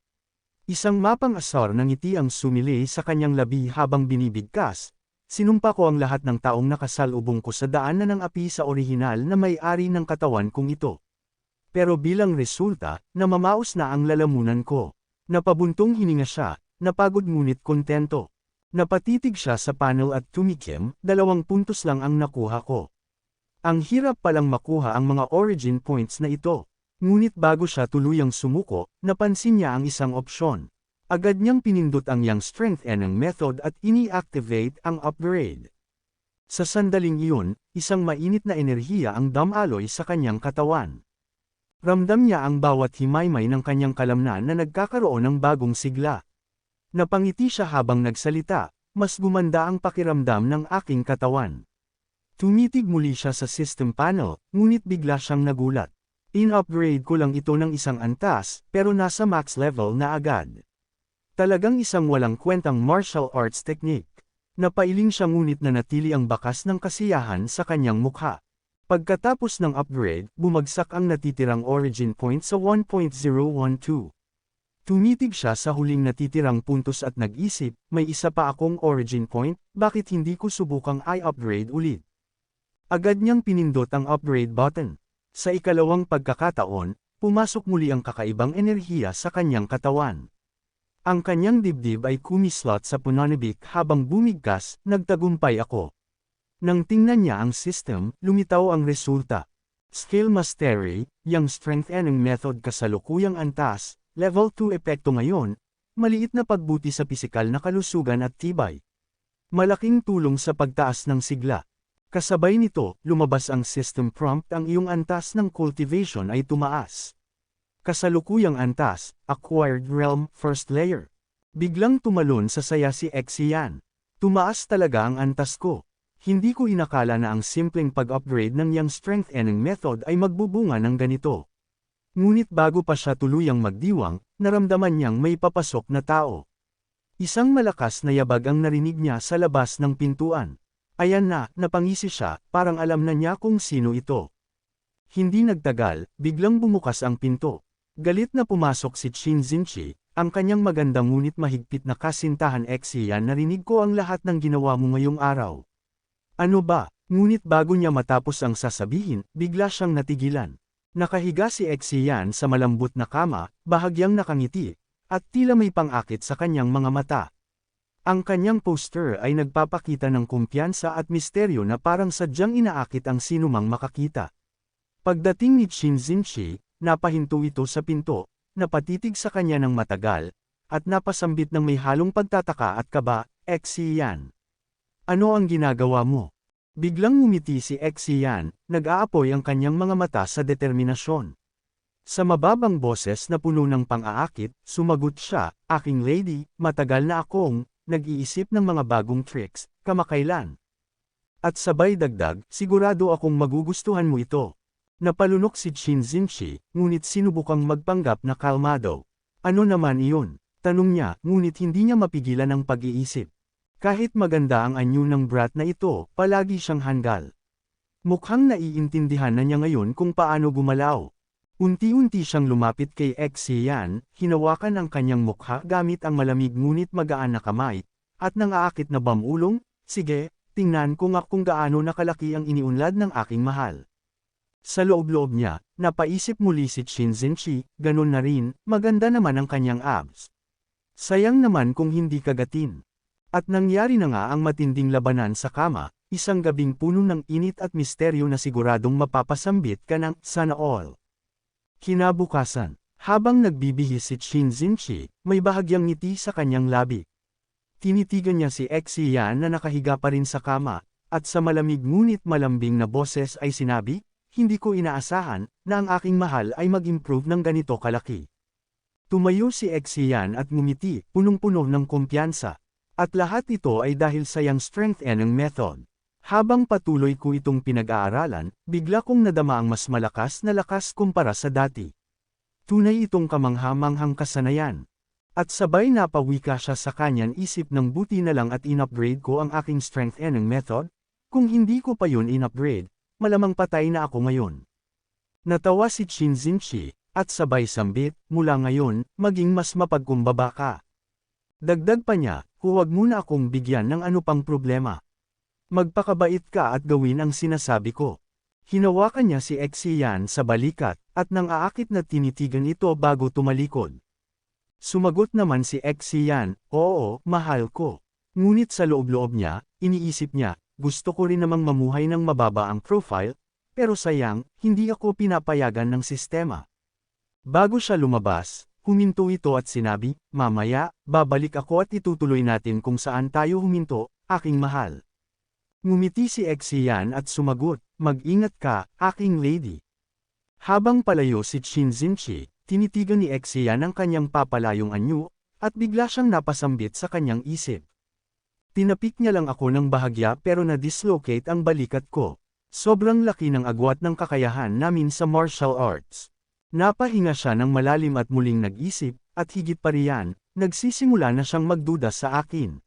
Isang mapang asar ng ngiti ang sumili sa kanyang labi habang binibigkas. Sinumpa ko ang lahat ng taong nakasalubong ko sa daanan ng api sa orihinal na may-ari ng katawan kong ito. Pero bilang resulta, namamaos na ang lalamunan ko. Napabuntong hininga siya, napagod ngunit kontento. Napatitig siya sa panel at tumikim, 2 puntos lang ang nakuha ko. Ang hirap palang makuha ang mga origin points na ito. Ngunit bago siya tuluyang sumuko, napansin niya ang isang opsyon. Agad niyang pinindot ang Young Strength Eneng method at ini-activate ang upgrade. Sa sandaling iyon, isang mainit na enerhiya ang dumaloy sa kanyang katawan. Ramdam niya ang bawat himaymay ng kanyang kalamnan na nagkakaroon ng bagong sigla. Napangiti siya habang nagsalita, mas gumanda ang pakiramdam ng aking katawan. Tumitig muli siya sa system panel, ngunit bigla siyang nagulat. In-upgrade ko lang ito ng isang antas, pero nasa max level na agad. Talagang isang walang kwentang martial arts technique. Napailing siya ngunit nanatili ang bakas ng kasiyahan sa kanyang mukha. Pagkatapos ng upgrade, bumagsak ang natitirang origin point sa 1.012. Tumitig siya sa huling natitirang puntos at nag-isip, may isa pa akong origin point, bakit hindi ko subukang i-upgrade ulit? Agad niyang pinindot ang upgrade button. Sa ikalawang pagkakataon, pumasok muli ang kakaibang enerhiya sa kanyang katawan. Ang kanyang dibdib ay kumislot sa punanibik habang bumigkas, nagtagumpay ako. Nang tingnan niya ang system, lumitaw ang resulta. Skill Mastery, yung strengthening method kasalukuyang antas, level 2 epekto ngayon, maliit na pagbuti sa pisikal na kalusugan at tibay. Malaking tulong sa pagtaas ng sigla. Kasabay nito, lumabas ang system prompt ang iyong antas ng cultivation ay tumaas. Kasalukuyang antas, Acquired Realm, First Layer. Biglang tumalon sa saya si Xian. Tumaas talaga ang antas ko. Hindi ko inakala na ang simpleng pag-upgrade ng Yang Strengthening Method ay magbubunga ng ganito. Ngunit bago pa siya tuluyang magdiwang, naramdaman niyang may papasok na tao. Isang malakas na yabag ang narinig niya sa labas ng pintuan. Ayan na, napangisi siya, parang alam na niya kung sino ito. Hindi nagtagal, biglang bumukas ang pinto. Galit na pumasok si Qin Zinchi, ang kanyang magandang ngunit mahigpit na kasintahan. Xian, narinig ko ang lahat ng ginawa mo ngayong araw. Ano ba? Ngunit bago niya matapos ang sasabihin, bigla siyang natigilan. Nakahiga si Xian sa malambot na kama, bahagyang nakangiti, at tila may pang-akit sa kanyang mga mata. Ang kanyang poster ay nagpapakita ng kumpiyansa at misteryo na parang sadyang inaakit ang sinumang makakita. Pagdating ni Qin Zinchi, napahinto ito sa pinto, napatitig sa kanya ng matagal, at napasambit ng may halong pagtataka at kaba. Xian. Ano ang ginagawa mo? Biglang ngumiti si Xian, nag-aapoy ang kanyang mga mata sa determinasyon. Sa mababang boses na puno ng pang-aakit, sumagot siya, aking lady, matagal na akong nag-iisip ng mga bagong tricks, kamakailan. At sabay dagdag, sigurado akong magugustuhan mo ito. Napalunok si Qin Zinchi, ngunit sinubukang magpanggap na kalmado. Ano naman iyon? Tanong niya, ngunit hindi niya mapigilan ang pag-iisip. Kahit maganda ang anyo ng brat na ito, palagi siyang handal. Mukhang naiintindihan na niya ngayon kung paano gumalaw. Unti-unti siyang lumapit kay Xian, hinawakan ang kanyang mukha gamit ang malamig ngunit magaan na kamay, at nangaakit na bamulong, sige, tingnan ko nga kung gaano nakalaki ang iniunlad ng aking mahal. Sa loob-loob niya, napaisip muli si Qin Zinchi, ganun na rin, maganda naman ang kanyang abs. Sayang naman kung hindi kagatin. At nangyari na nga ang matinding labanan sa kama, isang gabing puno ng init at misteryo na siguradong mapapasambit ka ng sana all. Kinabukasan, habang nagbibihis si Qin Zinchi, may bahagyang ngiti sa kanyang labi. Tinitigan niya si Xian na nakahiga pa rin sa kama, at sa malamig ngunit malambing na boses ay sinabi, hindi ko inaasahan na ang aking mahal ay mag-improve ng ganito kalaki. Tumayo si Xian at ngumiti, punong-puno ng kumpiyansa. At lahat ito ay dahil sa Yang Strengthening Method. Habang patuloy ko itong pinag-aaralan, bigla kong nadama ang mas malakas na lakas kumpara sa dati. Tunay itong kamangha-manghang kasanayan. At sabay napawika siya sa kanyang isip ng buti na lang at in-upgrade ko ang aking Strengthening Method. Kung hindi ko pa yun in-upgrade, malamang patay na ako ngayon. Natawa si Qin Zinchi, at sabay sambit, mula ngayon, maging mas mapagkumbaba ka. Dagdag pa niya, huwag muna akong bigyan ng ano pang problema. Magpakabait ka at gawin ang sinasabi ko. Hinawakan niya si Xian sa balikat, at nang aakit na tinitigan ito bago tumalikod. Sumagot naman si Xian, oo, mahal ko. Ngunit sa loob-loob niya, iniisip niya, gusto ko rin namang mamuhay ng mababa ang profile, pero sayang, hindi ako pinapayagan ng sistema. Bago siya lumabas, huminto ito at sinabi, mamaya, babalik ako at itutuloy natin kung saan tayo huminto, aking mahal. Ngumiti si Exian at sumagot, "Mag-ingat ka, aking lady." Habang palayo si Qin Zinchi, tinitigan ni Exian ang kanyang papalayong anyo, at bigla siyang napasambit sa kanyang isip. Tinapik niya lang ako ng bahagya pero na-dislocate ang balikat ko. Sobrang laki ng agwat ng kakayahan namin sa martial arts. Napahinga siya ng malalim at muling nag-isip, at higit pa riyan, nagsisimula na siyang magduda sa akin.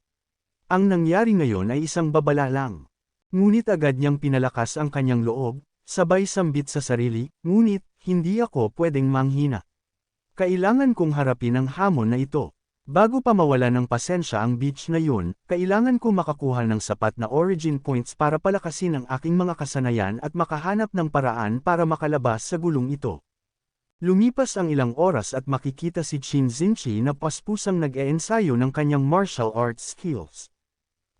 Ang nangyari ngayon ay isang babala lang. Ngunit agad niyang pinalakas ang kanyang loob, sabay sambit sa sarili, ngunit, hindi ako pwedeng manghina. Kailangan kong harapin ang hamon na ito. Bago pa mawala ng pasensya ang beach na yun, kailangan ko makakuha ng sapat na origin points para palakasin ang aking mga kasanayan at makahanap ng paraan para makalabas sa gulong ito. Lumipas ang ilang oras at makikita si Qin Zinchi na paspusang nag-eensayo ng kanyang martial arts skills.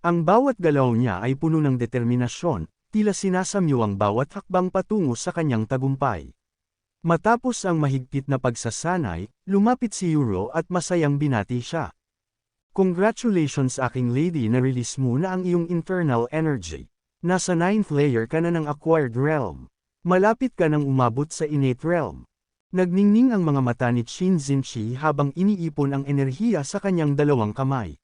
Ang bawat galaw niya ay puno ng determinasyon, tila sinasamyo ang bawat hakbang patungo sa kanyang tagumpay. Matapos ang mahigpit na pagsasanay, lumapit si Yuro at masayang binati siya. "Congratulations aking lady, na-release mo na ang iyong internal energy. Nasa 9th layer ka na ng acquired realm. Malapit ka nang umabot sa innate realm." Nagningning ang mga mata ni Qin Zinchi habang iniipon ang enerhiya sa kanyang dalawang kamay.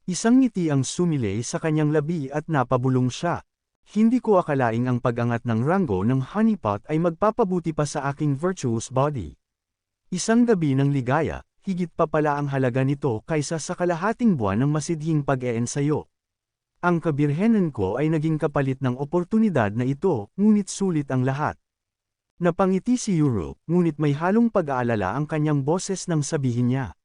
Isang ngiti ang sumilay sa kanyang labi at napabulong siya. "Hindi ko akalaing ang pag-angat ng ranggo ng honeypot ay magpapabuti pa sa aking virtuous body. Isang gabi ng ligaya, higit pa pala ang halaga nito kaysa sa kalahating buwan ng masidhing pag-eensayo. Ang kabirhenan ko ay naging kapalit ng oportunidad na ito, ngunit sulit ang lahat." Napangiti si Yuro, ngunit may halong pag-aalala ang kanyang boses nang sabihin niya.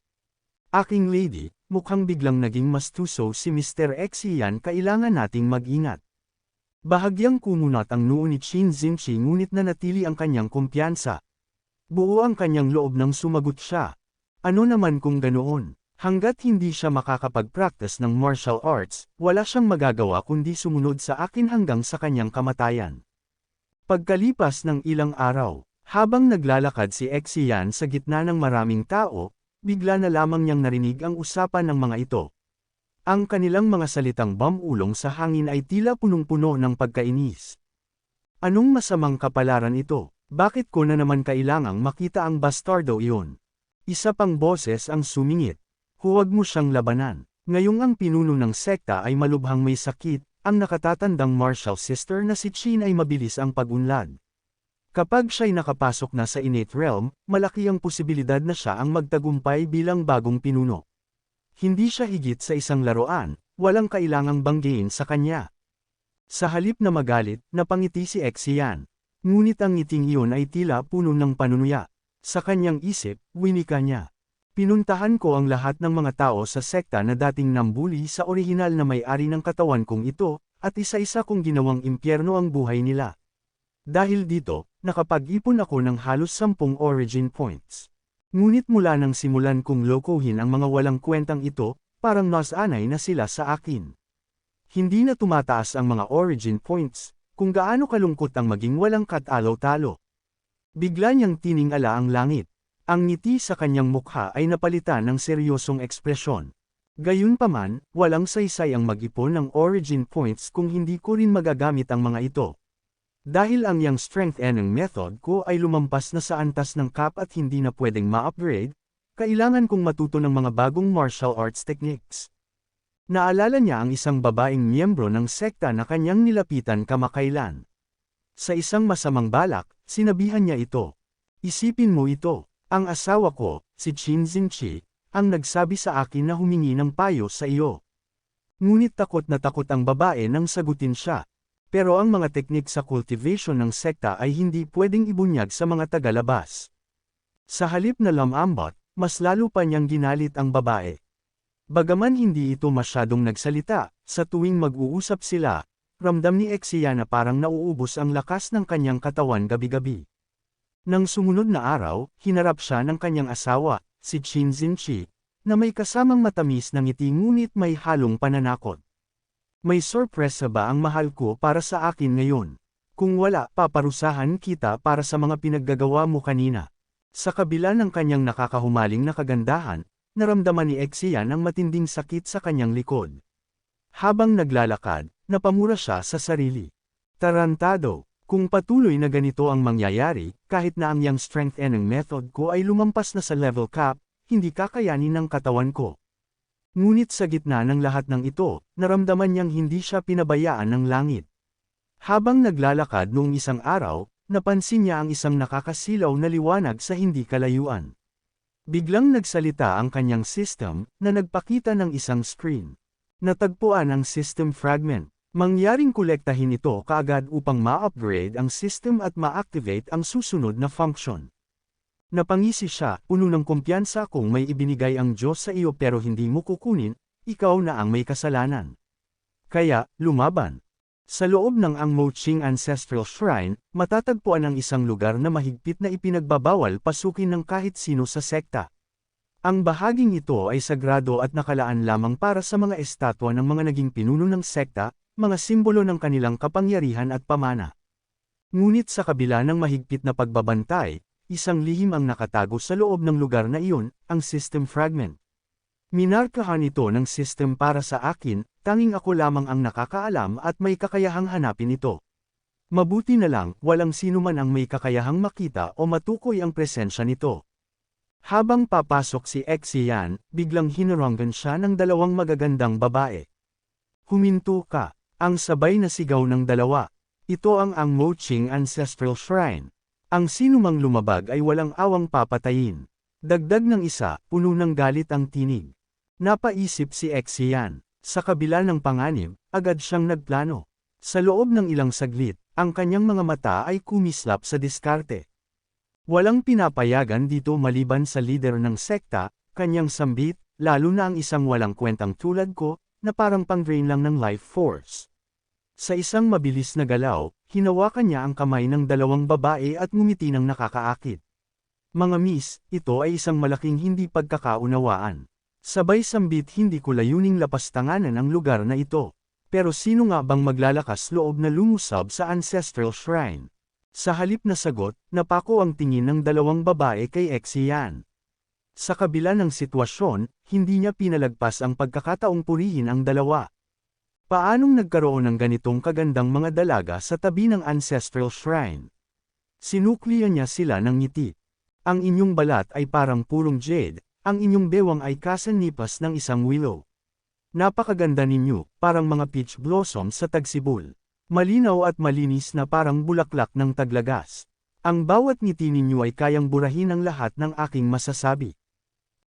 "Aking lady, mukhang biglang naging mastuso si Mr. Exian, kailangan nating mag-ingat." Bahagyang kumunat ang noo ni Qin Zinchi ngunit nanatili ang kanyang kumpiyansa. Buo ang kanyang loob nang sumagot siya. "Ano naman kung ganoon? Hanggat hindi siya makakapag-practice ng martial arts, wala siyang magagawa kundi sumunod sa akin hanggang sa kanyang kamatayan." Pagkalipas ng ilang araw, habang naglalakad si Exian sa gitna ng maraming tao, bigla na lamang niyang narinig ang usapan ng mga ito. Ang kanilang mga salitang bamulong sa hangin ay tila punong-puno ng pagkainis. "Anong masamang kapalaran ito? Bakit ko na naman kailangang makita ang bastardo iyon?" Isa pang boses ang sumingit. "Huwag mo siyang labanan. Ngayong ang pinuno ng sekta ay malubhang may sakit, ang nakatatandang martial sister na si Qin ay mabilis ang pag-unlad. Kapag siya'y nakapasok na sa innate realm, malaki ang posibilidad na siya ang magtagumpay bilang bagong pinuno. Hindi siya higit sa isang laruan, walang kailangang banggiin sa kanya." Sa halip na magalit, napangiti si Exian. Ngunit ang ngiting iyon ay tila puno ng panunuya. Sa kanyang isip, winika niya. "Pinuntahan ko ang lahat ng mga tao sa sekta na dating nambuli sa orihinal na may-ari ng katawan kong ito, at isa-isa kong ginawang impyerno ang buhay nila. Dahil dito, nakapag-ipon ako ng halos 10 origin points. Ngunit mula nang simulan kong lokohin ang mga walang kwentang ito, parang nasanay na sila sa akin. Hindi na tumataas ang mga origin points, kung gaano kalungkot ang maging walang katalo-talo." Bigla niyang tiningala ang langit. Ang ngiti sa kanyang mukha ay napalitan ng seryosong ekspresyon. "Gayunpaman, walang saysay ang mag-ipon ng origin points kung hindi ko rin magagamit ang mga ito. Dahil ang yang strengthening method ko ay lumampas na sa antas ng cap at hindi na pwedeng ma-upgrade, kailangan kong matuto ng mga bagong martial arts techniques." Naalala niya ang isang babaeng miyembro ng sekta na kanyang nilapitan kamakailan. Sa isang masamang balak, sinabihan niya ito. "Isipin mo ito, ang asawa ko, si Qin Zinchi, ang nagsabi sa akin na humingi ng payo sa iyo." Ngunit takot na takot ang babae nang sagutin siya. Pero ang mga teknik sa cultivation ng sekta ay hindi pwedeng ibunyag sa mga tagalabas. Sa halip na lamambot, mas lalo pa niyang ginalit ang babae. Bagaman hindi ito masyadong nagsalita, sa tuwing mag-uusap sila, ramdam ni Exian na parang nauubos ang lakas ng kanyang katawan gabi-gabi. Nang sumunod na araw, hinarap siya ng kanyang asawa, si Qin Zinchi, na may kasamang matamis na ngiti ngunit may halong pananakot. "May sorpresa ba ang mahal ko para sa akin ngayon? Kung wala, paparusahan kita para sa mga pinaggagawa mo kanina." Sa kabila ng kanyang nakakahumaling na kagandahan, naramdaman ni Exian ang matinding sakit sa kanyang likod. Habang naglalakad, napamura siya sa sarili. Tarantado, kung patuloy na ganito ang mangyayari, kahit na ang yang strengthening method ko ay lumampas na sa level cap, hindi kakayanin ng katawan ko. Ngunit sa gitna ng lahat ng ito, naramdaman niyang hindi siya pinabayaan ng langit. Habang naglalakad noong isang araw, napansin niya ang isang nakakasilaw na liwanag sa hindi kalayuan. Biglang nagsalita ang kanyang system, na nagpakita ng isang screen. Natagpuan ang system fragment. Mangyaring kolektahin ito kaagad upang ma-upgrade ang system at ma-activate ang susunod na function. Napangisi siya, puno ng kumpiyansa kung may ibinigay ang Diyos sa iyo pero hindi mo kukunin, ikaw na ang may kasalanan. Kaya, lumaban. Sa loob ng Ang Mo Ching Ancestral Shrine, matatagpuan ang isang lugar na mahigpit na ipinagbabawal pasukin ng kahit sino sa sekta. Ang bahaging ito ay sagrado at nakalaan lamang para sa mga estatwa ng mga naging pinuno ng sekta, mga simbolo ng kanilang kapangyarihan at pamana. Ngunit sa kabila ng mahigpit na pagbabantay, isang lihim ang nakatago sa loob ng lugar na iyon, ang system fragment. Minarkahan ito ng system para sa akin, tanging ako lamang ang nakakaalam at may kakayahang hanapin ito. Mabuti na lang, walang sino man ang may kakayahang makita o matukoy ang presensya nito. Habang papasok si Xian, biglang hinaranggan siya ng dalawang magagandang babae. Huminto ka, ang sabay na sigaw ng dalawa. Ito ang Ang Mo Ching Ancestral Shrine. Ang sinumang lumabag ay walang awang papatayin. Dagdag ng isa, puno ng galit ang tinig. Napaisip si Xian. Sa kabila ng panganib, agad siyang nagplano. Sa loob ng ilang saglit, ang kanyang mga mata ay kumislap sa diskarte. Walang pinapayagan dito maliban sa leader ng sekta, kanyang sambit, lalo na ang isang walang kwentang tulad ko, na parang pang-drain lang ng life force. Sa isang mabilis na galaw, hinawakan niya ang kamay ng dalawang babae at ngumiti ng nakakaakit. Mga miss, ito ay isang malaking hindi pagkakaunawaan. Sabay sambit, hindi ko layuning lapastanganan ang lugar na ito. Pero sino nga bang maglalakas loob na lumusab sa Ancestral Shrine? Sa halip na sagot, napako ang tingin ng dalawang babae kay Xian. Sa kabila ng sitwasyon, hindi niya pinalagpas ang pagkakataong purihin ang dalawa. Paanong nagkaroon ng ganitong kagandang mga dalaga sa tabi ng Ancestral Shrine? Sinuklian niya sila ng ngiti. Ang inyong balat ay parang purong jade, ang inyong bewang ay kasanipas ng isang willow. Napakaganda ninyo, parang mga peach blossom sa tagsibol. Malinaw at malinis na parang bulaklak ng taglagas. Ang bawat ngiti ninyo ay kayang burahin ang lahat ng aking masasabi.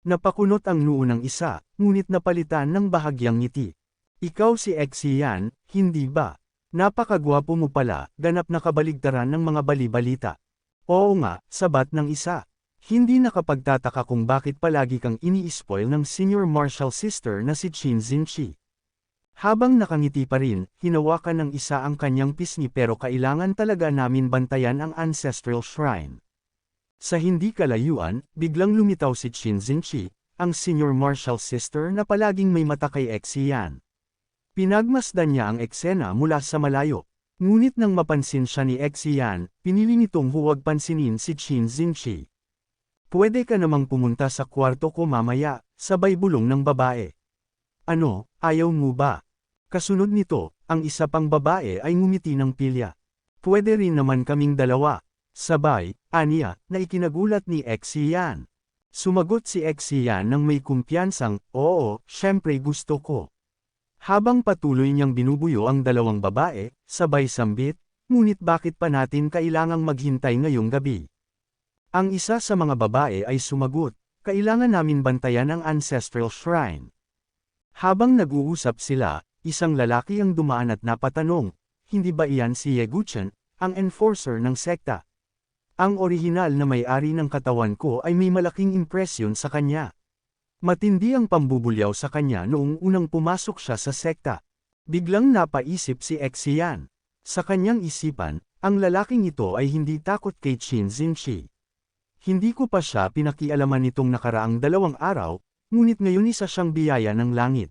Napakunot ang noo ng isa, ngunit napalitan ng bahagyang ngiti. Ikaw si Xian, hindi ba? Napakagwapo mo pala, ganap na kabaligtaran ng mga bali-balita. Oo nga, sabat ng isa. Hindi nakapagtataka kung bakit palagi kang ini-spoil ng senior martial sister na si Qin Zinchi. Habang nakangiti pa rin, hinawakan ng isa ang kanyang pisngi pero kailangan talaga namin bantayan ang Ancestral Shrine. Sa hindi kalayuan, biglang lumitaw si Qin Zinchi, ang senior martial sister na palaging may mata kay Xian. Pinagmasdan niya ang eksena mula sa malayo. Ngunit nang mapansin siya ni Xian, pinili nitong huwag pansinin si Qin Zinchi. Pwede ka namang pumunta sa kwarto ko mamaya, sabay bulong ng babae. Ano, ayaw mo ba? Kasunod nito, ang isa pang babae ay ngumiti ng pilya. Pwede rin naman kaming dalawa. Sabay, aniya, na ikinagulat ni Xian. Sumagot si Xian ng may kumpiyansang, oo, syempre gusto ko. Habang patuloy niyang binubuyo ang dalawang babae, sabay sambit, ngunit bakit pa natin kailangang maghintay ngayong gabi? Ang isa sa mga babae ay sumagot, kailangan namin bantayan ang Ancestral Shrine. Habang nag-uusap sila, isang lalaki ang dumaan at napatanong, hindi ba iyan si Ye Guchen, ang enforcer ng sekta? Ang orihinal na may-ari ng katawan ko ay may malaking impresyon sa kanya. Matindi ang pambubulyaw sa kanya noong unang pumasok siya sa sekta. Biglang napaisip si Xian. Sa kanyang isipan, ang lalaking ito ay hindi takot kay Qin Zinchi. Hindi ko pa siya pinakialaman nitong nakaraang 2 araw, ngunit ngayon isa siyang biyaya ng langit.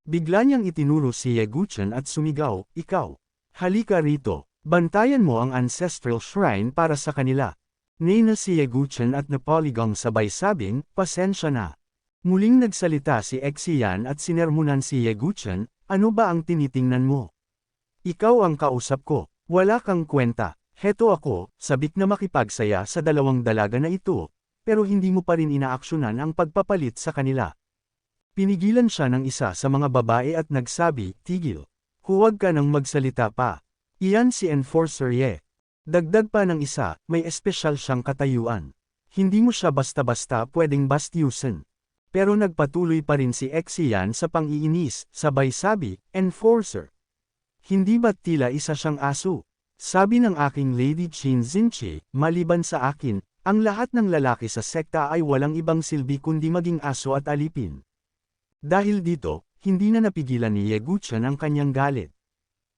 Bigla niyang itinuro si Ye Guchen at sumigaw, ikaw. Halika rito, bantayan mo ang Ancestral Shrine para sa kanila. Nina si Ye Guchen at Napoleon sabay sabing, pasensya na. Muling nagsalita si Xian at sinermonan si Ye Guchen, ano ba ang tinitingnan mo? Ikaw ang kausap ko. Wala kang kwenta. Heto ako, sabik na makipagsaya sa dalawang dalaga na ito, pero hindi mo pa rin inaaksyonan ang pagpapalit sa kanila. Pinigilan siya ng isa sa mga babae at nagsabi, tigil. Huwag ka nang magsalita pa. Iyan si Enforcer Ye. Dagdag pa ng isa, may espesyal siyang katayuan. Hindi mo siya basta-basta pwedeng bastyusin. Pero nagpatuloy pa rin si Xian sa pang-iinis, sabay sabi, Enforcer. Hindi ba't tila isa siyang aso? Sabi ng aking Lady Qin Zinchi, maliban sa akin, ang lahat ng lalaki sa sekta ay walang ibang silbi kundi maging aso at alipin. Dahil dito, hindi na napigilan ni Ye Guchen ang kanyang galit.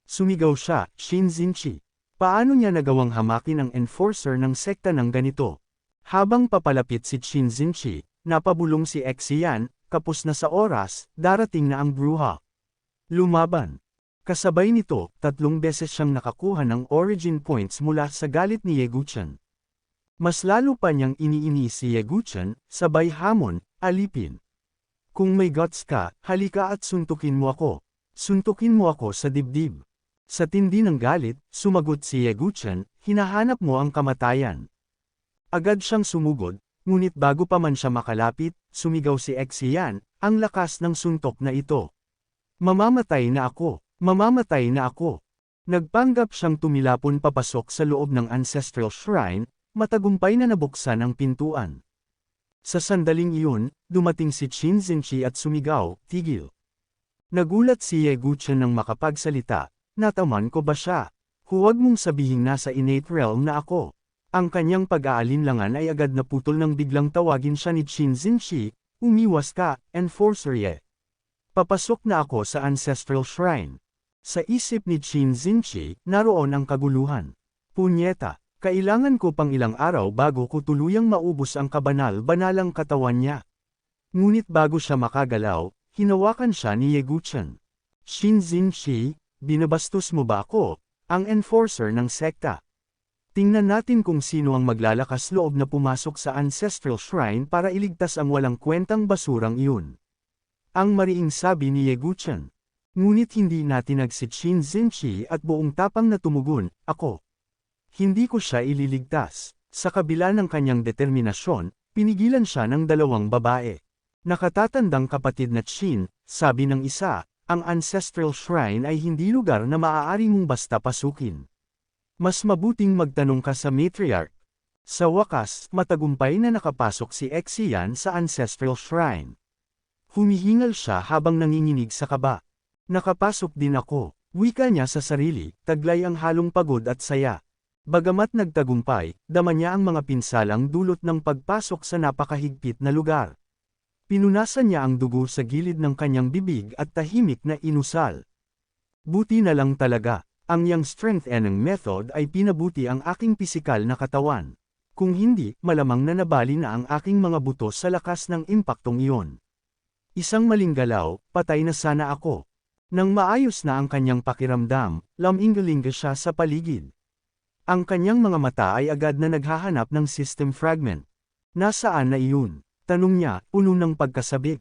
Sumigaw siya, Qin Zinchi. Paano niya nagawang hamakin ang enforcer ng sekta ng ganito? Habang papalapit si Qin Zinchi, napabulong si Xian, kapos na sa oras, darating na ang bruha. Lumaban. Kasabay nito, 3 beses siyang nakakuha ng origin points mula sa galit ni Ye Guchen. Mas lalo pa niyang iniinis si Ye Guchen, sabay hamon, alipin. Kung may guts ka, halika at suntukin mo ako. Suntukin mo ako sa dibdib. Sa tindi ng galit, sumagot si Ye Guchen, hinahanap mo ang kamatayan. Agad siyang sumugod, ngunit bago pa man siya makalapit, sumigaw si Xian, ang lakas ng suntok na ito. Mamamatay na ako. Mamamatay na ako. Nagpanggap siyang tumilapon papasok sa loob ng ancestral shrine, matagumpay na nabuksan ang pintuan. Sa sandaling iyon, dumating si Qin Zinchi at sumigaw, tigil. Nagulat si Ye Guchen nang makapagsalita, nataman ko ba siya? Huwag mong sabihing nasa innate realm na ako. Ang kanyang pag-aalinlangan ay agad naputol nang biglang tawagin siya ni Qin Zinchi, umiwas ka, Enforcer Ye. Papasok na ako sa ancestral shrine. Sa isip ni Qin Zinchi, naroon ang kaguluhan. Punyeta, kailangan ko pang ilang araw bago ko tuluyang maubos ang kabanal-banalang katawan niya. Ngunit bago siya makagalaw, hinawakan siya ni Ye Guchen. Qin Zinchi, binabastos mo ba ako, ang enforcer ng sekta? Tingnan natin kung sino ang maglalakas loob na pumasok sa ancestral shrine para iligtas ang walang kwentang basurang iyon. Ang mariing sabi ni Ye Guchen. Ngunit hindi natinag si Qin Zinchi at buong tapang na tumugon, ako. Hindi ko siya ililigtas. Sa kabila ng kanyang determinasyon, pinigilan siya ng 2 babae. Nakatatandang kapatid na Qin, sabi ng isa, ang ancestral shrine ay hindi lugar na maaari mong basta pasukin. Mas mabuting magtanong ka sa matriarch. Sa wakas, matagumpay na nakapasok si Xian sa ancestral shrine. Humihingal siya habang nanginginig sa kaba. Nakapasok din ako, wika niya sa sarili, taglay ang halong pagod at saya. Bagamat nagtagumpay, dama niya ang mga pinsalang dulot ng pagpasok sa napakahigpit na lugar. Pinunasan niya ang dugo sa gilid ng kanyang bibig at tahimik na inusal. Buti na lang talaga, ang yang strengthening method ay pinabuti ang aking pisikal na katawan. Kung hindi, malamang na nabali na ang aking mga buto sa lakas ng impaktong iyon. Isang maling galaw, patay na sana ako. Nang maayos na ang kanyang pakiramdam, laminggalinga siya sa paligid. Ang kanyang mga mata ay agad na naghahanap ng system fragment. Nasaan na iyon? Tanong niya, puno ng pagkasabik.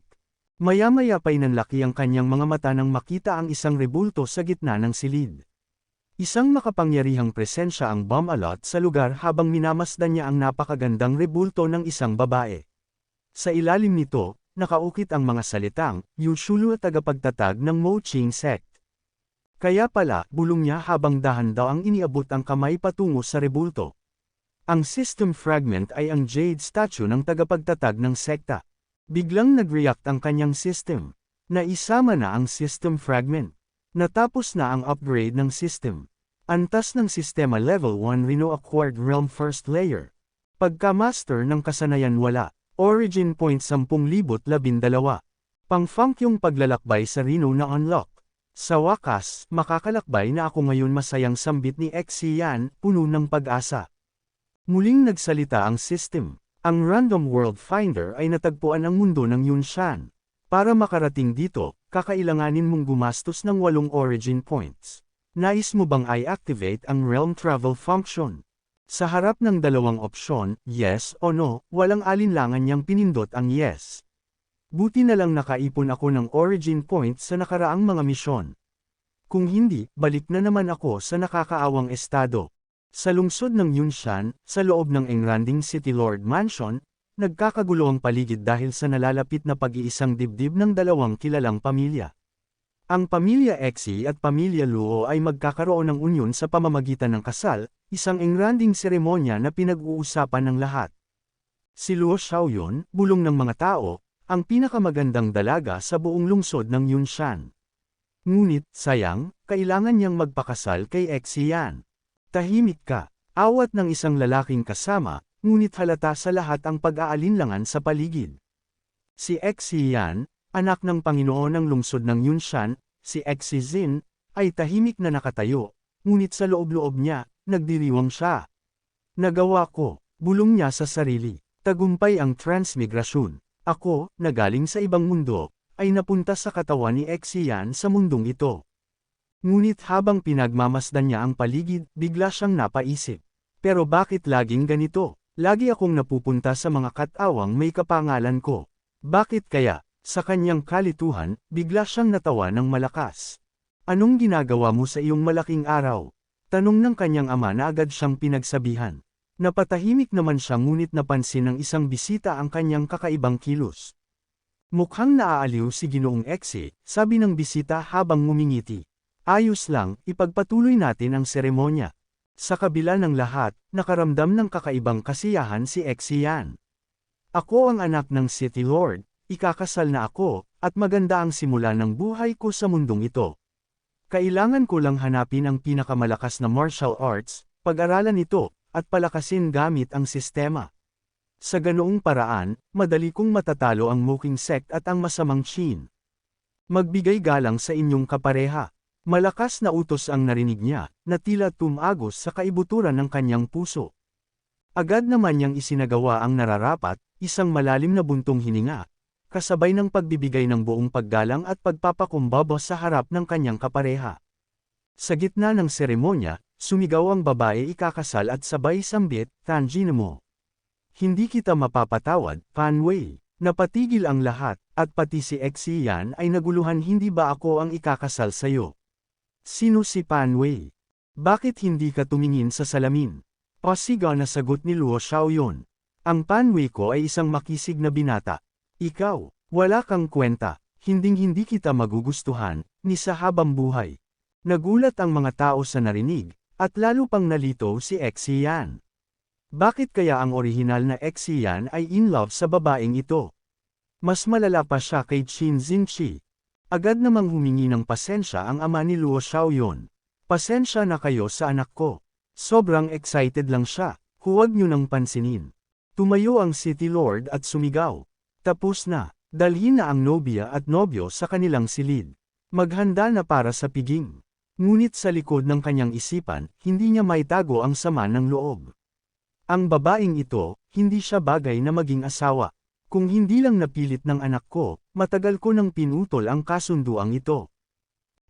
Maya-maya pa'y nanlaki ang kanyang mga mata nang makita ang isang rebulto sa gitna ng silid. Isang makapangyarihang presensya ang bumalot sa lugar habang minamasdan niya ang napakagandang rebulto ng isang babae. Sa ilalim nito, nakaukit ang mga salitang, Yushulu at tagapagtatag ng Mo Ching sect. Kaya pala, bulong niya habang dahan daw ang iniabot ang kamay patungo sa rebulto. Ang system fragment ay ang jade statue ng tagapagtatag ng sekta. Biglang nag-react ang kanyang system. Naisama na ang system fragment. Natapos na ang upgrade ng system. Antas ng sistema level 1 Reno acquired realm first layer. Pagka-master ng kasanayan wala. Origin point 10,012. Pang-funkyong paglalakbay sa Reno na unlock. Sa wakas, makakalakbay na ako ngayon, masayang sambit ni Xian, puno ng pag-asa. Muling nagsalita ang system. Ang Random World Finder ay natagpuan ang mundo ng Yunshan. Para makarating dito, kakailanganin mong gumastos ng 8 origin points. Nais mo bang i-activate ang realm travel function? Sa harap ng 2 opsyon, yes o no, walang alinlangan niyang pinindot ang yes. Buti na lang nakaipon ako ng origin points sa nakaraang mga misyon. Kung hindi, balik na naman ako sa nakakaawang estado. Sa lungsod ng Yunshan, sa loob ng Engranding City Lord Mansion, nagkakagulo ang paligid dahil sa nalalapit na pag-iisang dibdib ng dalawang kilalang pamilya. Ang pamilya Exi at pamilya Luo ay magkakaroon ng unyon sa pamamagitan ng kasal, isang engranding seremonya na pinag-uusapan ng lahat. Si Luo Xiaoyun, bulong ng mga tao, ang pinakamagandang dalaga sa buong lungsod ng Yunshan. Ngunit, sayang, kailangan niyang magpakasal kay Exi Yan. Tahimik ka, awat ng isang lalaking kasama, ngunit halata sa lahat ang pag-aalinlangan sa paligid. Si Exi Yan, anak ng Panginoon ng lungsod ng Yunshan, si Exi Zin, ay tahimik na nakatayo, ngunit sa loob-loob niya, nagdiriwang siya. Nagawa ko, bulong niya sa sarili, tagumpay ang transmigrasyon. Ako, na galing sa ibang mundo, ay napunta sa katawan ni Exi Yan sa mundong ito. Ngunit habang pinagmamasdan niya ang paligid, bigla siyang napaisip. Pero bakit laging ganito? Lagi akong napupunta sa mga katawang may kapangalan ko. Bakit kaya? Sa kanyang kalituhan, bigla siyang natawa ng malakas. Anong ginagawa mo sa iyong malaking araw? Tanong ng kanyang ama na agad siyang pinagsabihan. Napatahimik naman siya ngunit napansin ng isang bisita ang kanyang kakaibang kilos. Mukhang naaaliw si Ginoong Exi, sabi ng bisita habang ngumingiti. Ayos lang, ipagpatuloy natin ang seremonya. Sa kabila ng lahat, nakaramdam ng kakaibang kasiyahan si Exi Yan. Ako ang anak ng City Lord, ikakasal na ako, at maganda ang simula ng buhay ko sa mundong ito. Kailangan ko lang hanapin ang pinakamalakas na martial arts, pag-aralan ito, at palakasin gamit ang sistema. Sa ganoong paraan, madali kong matatalo ang Moking Sect at ang masamang Qin. Magbigay galang sa inyong kapareha. Malakas na utos ang narinig niya, na tila tumagos sa kaibuturan ng kanyang puso. Agad naman niyang isinagawa ang nararapat, isang malalim na buntong hininga, kasabay ng pagbibigay ng buong paggalang at pagpapakumbaba sa harap ng kanyang kapareha. Sa gitna ng seremonya, sumigaw ang babae ikakasal at sabay sambit, Tanjin mo. Hindi kita mapapatawad, Pan Wei. Napatigil ang lahat, at pati si Exi Yan ay naguluhan, hindi ba ako ang ikakasal sayo? Sino si Pan Wei? Bakit hindi ka tumingin sa salamin? Pasigaw na sagot ni Luo Xiaoyun. Ang Pan Wei ko ay isang makisig na binata. Ikaw, wala kang kwenta, hinding-hindi kita magugustuhan, ni sa habang buhay. Nagulat ang mga tao sa narinig, at lalo pang nalito si Exi Yan. Bakit kaya ang orihinal na Exi Yan ay in love sa babaeng ito? Mas malala pa siya kay Qin Xingqi. Agad namang humingi ng pasensya ang ama ni Luo Xiaoyun. Pasensya na kayo sa anak ko. Sobrang excited lang siya, huwag niyo nang pansinin. Tumayo ang City Lord at sumigaw. Tapos na, dalhin na ang nobya at nobyo sa kanilang silid. Maghanda na para sa piging. Ngunit sa likod ng kanyang isipan, hindi niya maitago ang sama ng loob. Ang babaeng ito, hindi siya bagay na maging asawa. Kung hindi lang napilit ng anak ko, matagal ko nang pinutol ang kasunduang ito.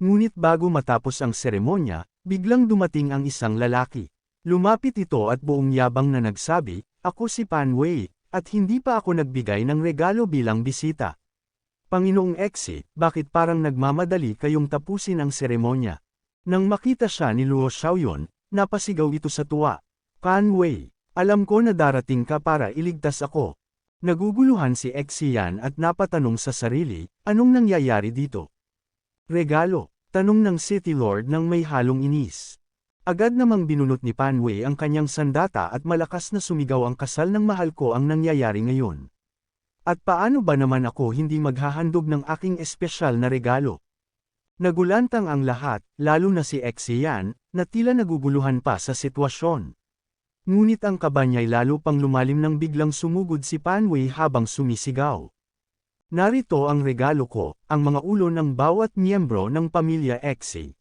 Ngunit bago matapos ang seremonya, biglang dumating ang isang lalaki. Lumapit ito at buong yabang na nagsabi, ako si Pan Wei, at hindi pa ako nagbigay ng regalo bilang bisita. Panginoong Exi, bakit parang nagmamadali kayong tapusin ang seremonya? Nang makita siya ni Luo Xiaoyun, napasigaw ito sa tuwa. Pan Wei, alam ko na darating ka para iligtas ako. Naguguluhan si Exi Yan at napatanong sa sarili, anong nangyayari dito? Regalo, tanong ng City Lord nang may halong inis. Agad namang binunot ni Pan Wei ang kanyang sandata at malakas na sumigaw, ang kasal ng mahal ko ang nangyayari ngayon. At paano ba naman ako hindi maghahandog ng aking espesyal na regalo? Nagulantang ang lahat, lalo na si Exi Yan, na tila naguguluhan pa sa sitwasyon. Ngunit ang kaba niya'y lalo pang lumalim nang biglang sumugod si Pan Wei habang sumisigaw. Narito ang regalo ko, ang mga ulo ng bawat miyembro ng pamilya Exi.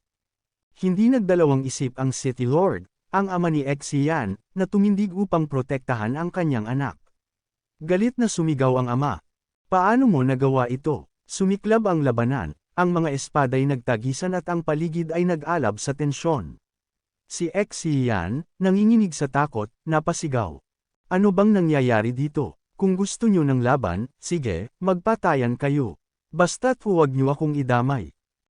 Hindi nagdalawang isip ang City Lord, ang ama ni Exi Yan, na tumindig upang protektahan ang kanyang anak. Galit na sumigaw ang ama. Paano mo nagawa ito? Sumiklab ang labanan, ang mga espaday nagtagisan at ang paligid ay nag-alab sa tensyon. Si Exi Yan, nanginginig sa takot, napasigaw. Ano bang nangyayari dito? Kung gusto nyo ng laban, sige, magpatayan kayo. Basta't huwag nyo akong idamay.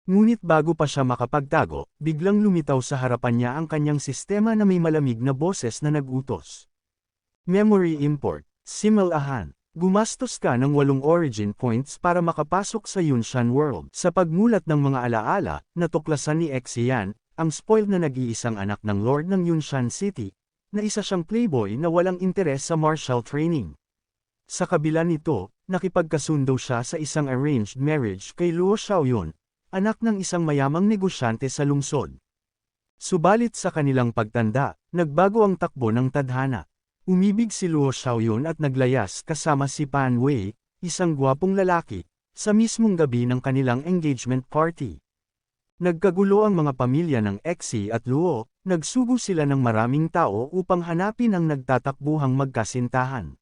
Ngunit bago pa siya makapagtago, biglang lumitaw sa harapan niya ang kanyang sistema na may malamig na boses na nag-utos. Memory import, simulahan. Gumastos ka ng 8 origin points para makapasok sa Yunshan World. Sa pagmulat ng mga alaala, natuklasan ni Xian, ang spoiled na nag-iisang anak ng Lord ng Yunshan City, na isa siyang playboy na walang interes sa martial training. Sa kabila nito, nakipagkasundo siya sa isang arranged marriage kay Luo Xiaoyun, anak ng isang mayamang negosyante sa lungsod. Subalit sa kanilang pagtanda, nagbago ang takbo ng tadhana. Umibig si Luo Xiaoyun at naglayas kasama si Pan Wei, isang gwapong lalaki, sa mismong gabi ng kanilang engagement party. Nagkagulo ang mga pamilya ng Xi at Luo, nagsugo sila ng maraming tao upang hanapin ang nagtatakbuhang magkasintahan.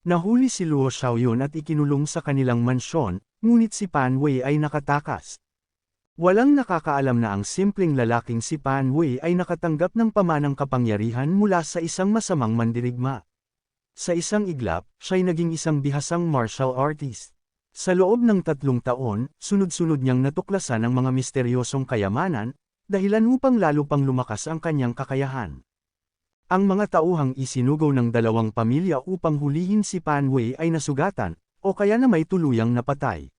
Nahuli si Luo Xiaoyun at ikinulong sa kanilang mansyon, ngunit si Pan Wei ay nakatakas. Walang nakakaalam na ang simpleng lalaking si Pan Wei ay nakatanggap ng pamanang kapangyarihan mula sa isang masamang mandirigma. Sa isang iglap, siya'y naging isang bihasang martial artist. Sa loob ng 3 taon, sunod-sunod niyang natuklasan ang mga misteryosong kayamanan, dahilan upang lalo pang lumakas ang kanyang kakayahan. Ang mga tauhang isinugaw ng 2 pamilya upang hulihin si Pan Wei ay nasugatan, o kaya na may tuluyang napatay.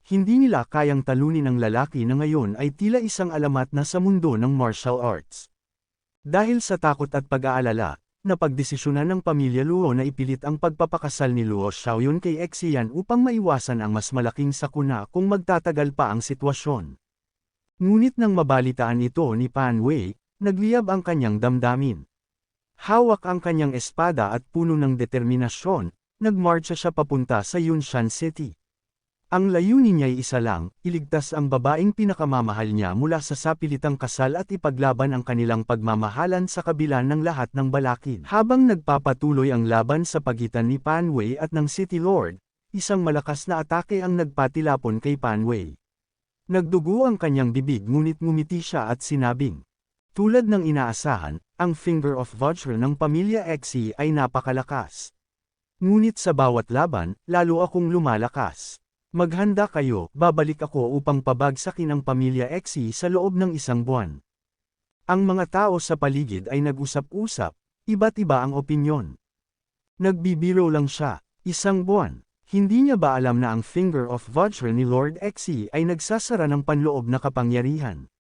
Hindi nila kayang talunin ang lalaki na ngayon ay tila isang alamat na sa mundo ng martial arts. Dahil sa takot at pag-aalala, napagdesisyonan ng pamilya Luo na ipilit ang pagpapakasal ni Luo Xiaoyun kay Xian upang maiwasan ang mas malaking sakuna kung magtatagal pa ang sitwasyon. Ngunit nang mabalitaan ito ni Pan Wei, nagliyab ang kanyang damdamin. Hawak ang kanyang espada at puno ng determinasyon, nagmarcha siya papunta sa Yunshan City. Ang layunin niya'y isa lang, iligtas ang babaeng pinakamamahal niya mula sa sapilitang kasal at ipaglaban ang kanilang pagmamahalan sa kabila ng lahat ng balakid. Habang nagpapatuloy ang laban sa pagitan ni Pan Wei at ng City Lord, isang malakas na atake ang nagpatilapon kay Pan Wei. Nagdugo ang kanyang bibig ngunit ngumiti siya at sinabing, tulad ng inaasahan, ang Finger of Vajra ng pamilya Xi ay napakalakas. Ngunit sa bawat laban, lalo akong lumalakas. Maghanda kayo, babalik ako upang pabagsakin ang pamilya Xi sa loob ng 1 buwan. Ang mga tao sa paligid ay nag-usap-usap, iba't iba ang opinyon. Nagbibiro lang siya, 1 buwan. Hindi niya ba alam na ang Finger of Vajra ni Lord Xi ay nagsasara ng panloob na kapangyarihan?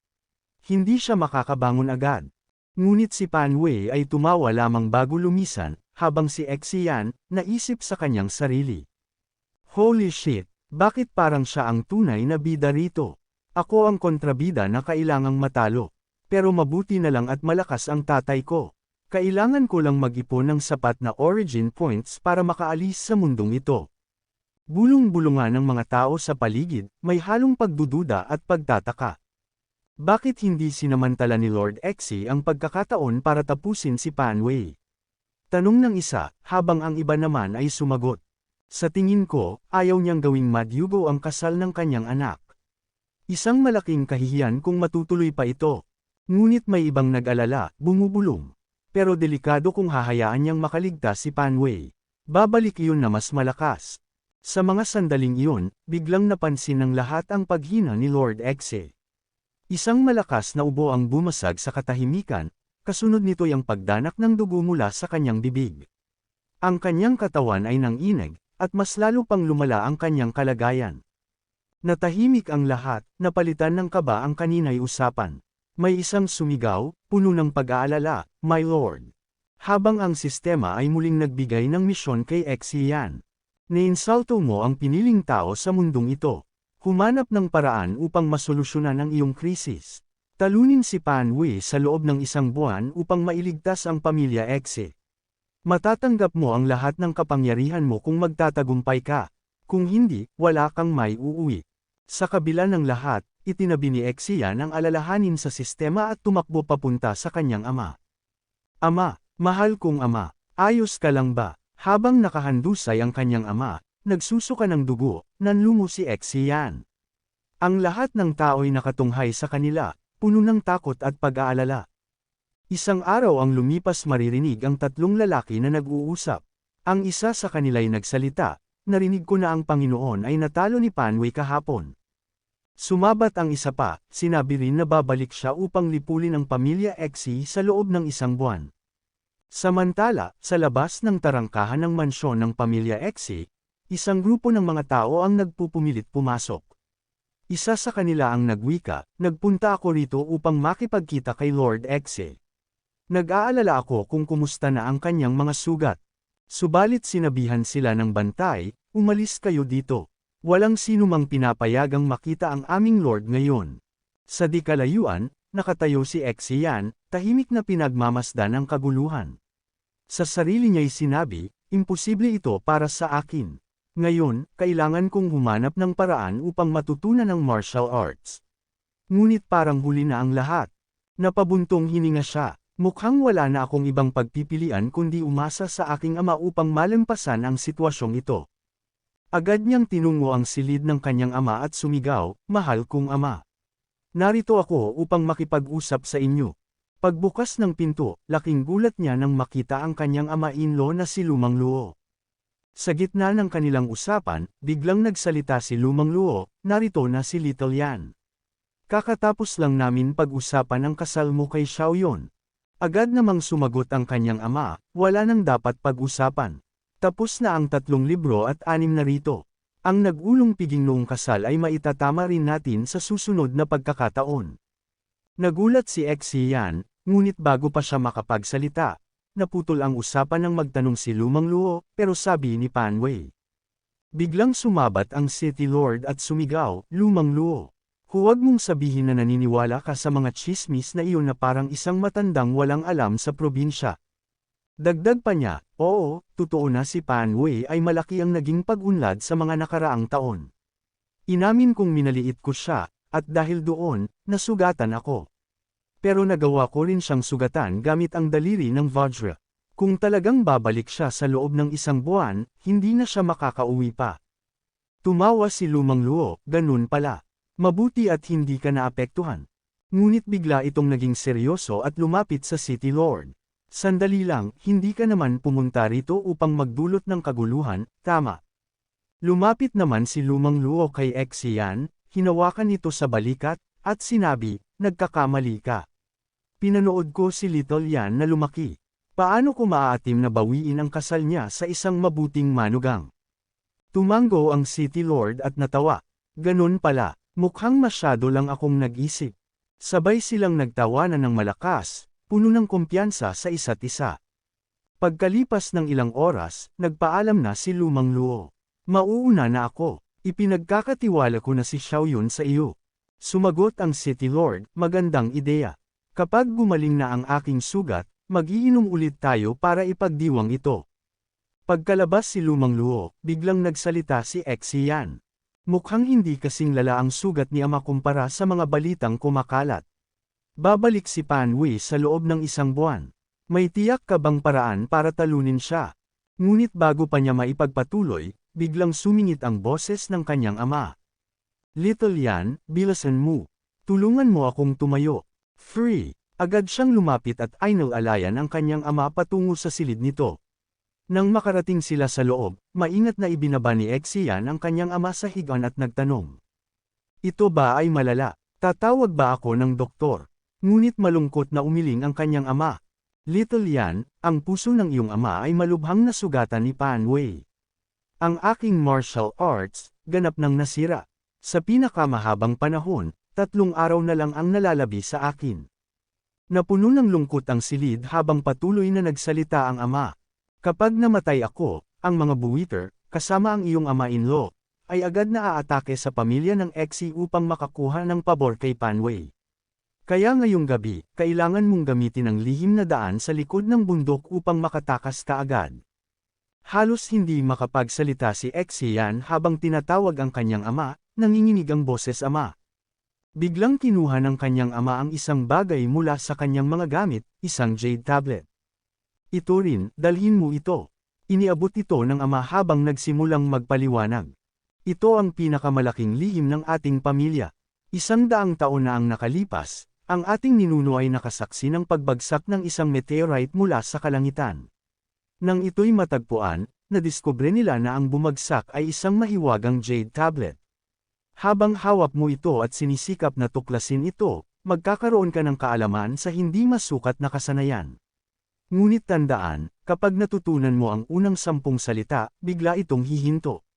Hindi siya makakabangon agad. Ngunit si Pan Wei ay tumawa lamang bago lumisan, habang si Xian, naisip sa kanyang sarili. Holy shit! Bakit parang siya ang tunay na bida rito? Ako ang kontrabida na kailangang matalo. Pero mabuti na lang at malakas ang tatay ko. Kailangan ko lang mag-ipon ng sapat na origin points para makaalis sa mundong ito. Bulong-bulungan ng mga tao sa paligid, may halong pagdududa at pagtataka. Bakit hindi sinamantala ni Lord Xi ang pagkakataon para tapusin si Pan Wei? Tanong ng isa, habang ang iba naman ay sumagot. Sa tingin ko, ayaw niyang gawing madyugo ang kasal ng kanyang anak. Isang malaking kahihiyan kung matutuloy pa ito. Ngunit may ibang nag-alala, bumubulong. Pero delikado kung hahayaan niyang makaligtas si Pan Wei. Babalik iyon na mas malakas. Sa mga sandaling iyon, biglang napansin ng lahat ang paghina ni Lord Xi. Isang malakas na ubo ang bumasag sa katahimikan, kasunod nito'y ang pagdanak ng dugo mula sa kanyang bibig. Ang kanyang katawan ay nanginig, at mas lalo pang lumala ang kanyang kalagayan. Natahimik ang lahat, napalitan ng kaba ang kanina'y usapan. May isang sumigaw, puno ng pag-aalala, "My Lord." Habang ang sistema ay muling nagbigay ng misyon kay Xian. Neinsulto mo ang piniling tao sa mundong ito. Humanap ng paraan upang masolusyonan ang iyong krisis. Talunin si Pan Wei sa loob ng 1 buwan upang mailigtas ang pamilya Xi. Matatanggap mo ang lahat ng kapangyarihan mo kung magtatagumpay ka. Kung hindi, wala kang may uuwi. Sa kabila ng lahat, itinabi ni Xian ang alalahanin sa sistema at tumakbo papunta sa kanyang ama. Ama, mahal kong ama, ayos ka lang ba? Habang nakahandusay ang kanyang ama, nagsusuka ng dugo, nanlungo si Xian. Ang lahat ng tao'y nakatunghay sa kanila, puno ng takot at pag-aalala. Isang araw ang lumipas maririnig ang 3 lalaki na nag-uusap. Ang isa sa kanila'y nagsalita, narinig ko na ang Panginoon ay natalo ni Pan Wei kahapon. Sumabat ang isa pa, sinabi rin na babalik siya upang lipulin ang pamilya Xe sa loob ng isang buwan. Samantala, sa labas ng tarangkahan ng mansyon ng pamilya Xe, isang grupo ng mga tao ang nagpupumilit pumasok. Isa sa kanila ang nagwika, "Nagpunta ako rito upang makipagkita kay Lord Xe. Nag-aalala ako kung kumusta na ang kanyang mga sugat. Subalit sinabihan sila ng bantay, umalis kayo dito. Walang sino mang pinapayagang makita ang aming Lord ngayon." Sa di kalayuan, nakatayo si Xian, tahimik na pinagmamasdan ang kaguluhan. Sa sarili niya'y sinabi, "Imposible ito para sa akin. Ngayon, kailangan kong humanap ng paraan upang matutunan ng martial arts." Ngunit parang huli na ang lahat. Napabuntong hininga siya, "Mukhang wala na akong ibang pagpipilian kundi umasa sa aking ama upang malampasan ang sitwasyong ito." Agad niyang tinungo ang silid ng kanyang ama at sumigaw, "Mahal kong ama. Narito ako upang makipag-usap sa inyo." Pagbukas ng pinto, laking gulat niya nang makita ang kanyang ama-in-law na si Lumang Luo. Sa gitna ng kanilang usapan, biglang nagsalita si Lumang Luo, "Narito na si Little Yan. Kakatapos lang namin pag-usapan ang kasal mo kay Xiaoyun." Agad namang sumagot ang kanyang ama, "Wala nang dapat pag-usapan. Tapos na ang 3 libro at 6 na rito. Ang nag-ulong piging noong kasal ay maitatama rin natin sa susunod na pagkakataon." Nagulat si Xian, ngunit bago pa siya makapagsalita, naputol ang usapan nang magtanong si Lumang Luo, pero sabi ni Pan Wei. Biglang sumabat ang City Lord at sumigaw, "Lumang Luo, huwag mong sabihin na naniniwala ka sa mga tsismis na iyon na parang isang matandang walang alam sa probinsya." Dagdag pa niya, "Oo, totoo na si Pan Wei ay malaki ang naging pag-unlad sa mga nakaraang taon. Inamin kong minaliit ko siya, at dahil doon, nasugatan ako. Pero nagawa ko rin siyang sugatan gamit ang daliri ng Vajra. Kung talagang babalik siya sa loob ng 1 buwan, hindi na siya makakauwi pa." Tumawa si Lumang Luo, "Ganun pala. Mabuti at hindi ka naapektuhan." Ngunit bigla itong naging seryoso at lumapit sa City Lord. "Sandali lang, hindi ka naman pumunta rito upang magdulot ng kaguluhan, tama?" Lumapit naman si Lumang Luo kay Xian, hinawakan ito sa balikat, at sinabi, "Nagkakamali ka. Pinanood ko si Little Yan na lumaki. Paano ko maaatim na bawiin ang kasal niya sa isang mabuting manugang?" Tumango ang City Lord at natawa. "Ganun pala, mukhang masyado lang akong nag-isip." Sabay silang nagtawanan ng malakas, puno ng kumpiyansa sa isa't isa. Pagkalipas ng ilang oras, nagpaalam na si Lumang Luo. "Mauuna na ako. Ipinagkakatiwala ko na si Xiaoyun sa iyo." Sumagot ang City Lord, "Magandang ideya. Kapag gumaling na ang aking sugat, mag-iinom ulit tayo para ipagdiwang ito." Pagkalabas si Lumang Luo, biglang nagsalita si Xian. "Mukhang hindi kasing lala ang sugat ni ama kumpara sa mga balitang kumakalat. Babalik si Pan Wei sa loob ng 1 buwan. May tiyak ka bang paraan para talunin siya?" Ngunit bago pa niya maipagpatuloy, biglang sumingit ang boses ng kanyang ama. "Little Yan, bilasan mo. Tulungan mo akong tumayo." Free. Agad siyang lumapit at inalalayan ang kanyang ama patungo sa silid nito. Nang makarating sila sa loob, maingat na ibinaba ni Xian ang kanyang ama sa higaan at nagtanong. "Ito ba ay malala? Tatawag ba ako ng doktor?" Ngunit malungkot na umiling ang kanyang ama. "Little Yan, ang puso ng iyong ama ay malubhang nasugatan ni Pan Wei. Ang aking martial arts, ganap nang nasira. Sa pinakamahabang panahon, 3 araw na lang ang nalalabi sa akin." Napuno ng lungkot ang silid habang patuloy na nagsalita ang ama. "Kapag namatay ako, ang mga buwiter, kasama ang iyong ama-in-law, ay agad na aatake sa pamilya ng Xe upang makakuha ng pabor kay Pan Wei. Kaya ngayong gabi, kailangan mong gamitin ang lihim na daan sa likod ng bundok upang makatakas ka agad." Halos hindi makapagsalita si Xian habang tinatawag ang kanyang ama, nanginginig ang boses ama. Biglang kinuha ng kanyang ama ang isang bagay mula sa kanyang mga gamit, isang jade tablet. "Ito rin, dalhin mo ito." Iniabot ito ng ama habang nagsimulang magpaliwanag. "Ito ang pinakamalaking lihim ng ating pamilya. 100 taon na ang nakalipas, ang ating ninuno ay nakasaksi ng pagbagsak ng isang meteorite mula sa kalangitan. Nang ito'y matagpuan, nadiskubre nila na ang bumagsak ay isang mahiwagang jade tablet. Habang hawak mo ito at sinisikap na tuklasin ito, magkakaroon ka ng kaalaman sa hindi masukat na kasanayan. Ngunit tandaan, kapag natutunan mo ang unang 10 salita, bigla itong hihinto.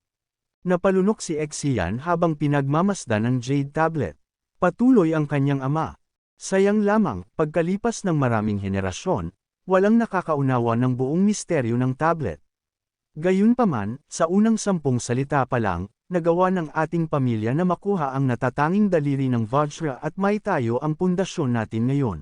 Napalunok si Exian habang pinagmamasdan ang Jade Tablet. Patuloy ang kanyang ama. Sayang lamang, pagkalipas ng maraming henerasyon, walang nakakaunawa ng buong misteryo ng tablet. Gayunpaman, sa unang 10 salita pa lang, nagawa ng ating pamilya na makuha ang natatanging daliri ng Vajra at maitayo ang pundasyon natin ngayon.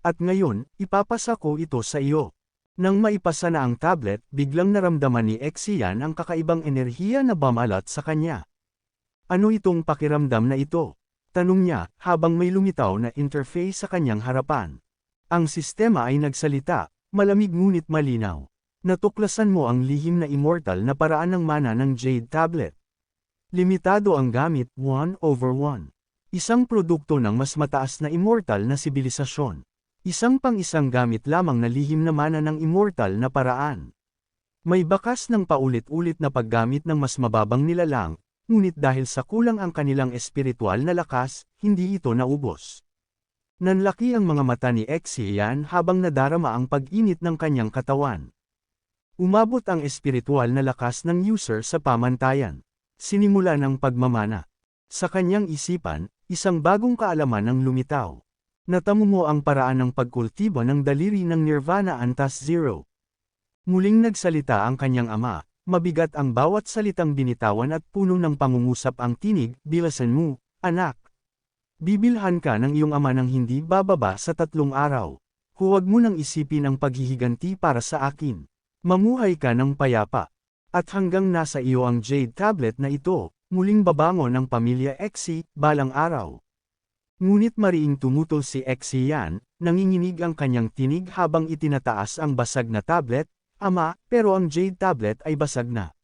At ngayon, ipapasa ko ito sa iyo. Nang maipasa na ang tablet, biglang naramdaman ni Exian ang kakaibang enerhiya na bumalat sa kanya. Ano itong pakiramdam na ito? Tanong niya, habang may lumitaw na interface sa kanyang harapan. Ang sistema ay nagsalita, malamig ngunit malinaw. Natuklasan mo ang lihim na immortal na paraan ng mana ng Jade Tablet. Limitado ang gamit, 1/1. Isang produkto ng mas mataas na immortal na sibilisasyon. Isang pang-isang gamit lamang na lihim na mana ng immortal na paraan. May bakas ng paulit-ulit na paggamit ng mas mababang nilalang, ngunit dahil sa kulang ang kanilang espiritual na lakas, hindi ito naubos. Nanlaki ang mga mata ni Exian habang nadarama ang pag-init ng kanyang katawan. Umabot ang espiritual na lakas ng user sa pamantayan. Sinimula ng pagmamana. Sa kanyang isipan, isang bagong kaalaman ang lumitaw. Natamo mo ang paraan ng pagkultibo ng daliri ng Nirvana Antas Zero. Muling nagsalita ang kanyang ama, mabigat ang bawat salitang binitawan at puno ng pangungusap ang tinig, bilasan mo, anak. Bibilhan ka ng iyong ama ng hindi bababa sa 3 araw. Huwag mo nang isipin ang paghihiganti para sa akin. Mamuhay ka ng payapa. At hanggang nasa iyo ang Jade Tablet na ito, muling babangon ng pamilya Exi, balang araw. Ngunit mariing tumutol si Exian, nanginginig ang kanyang tinig habang itinataas ang basag na tablet, ama, pero ang Jade Tablet ay basag na.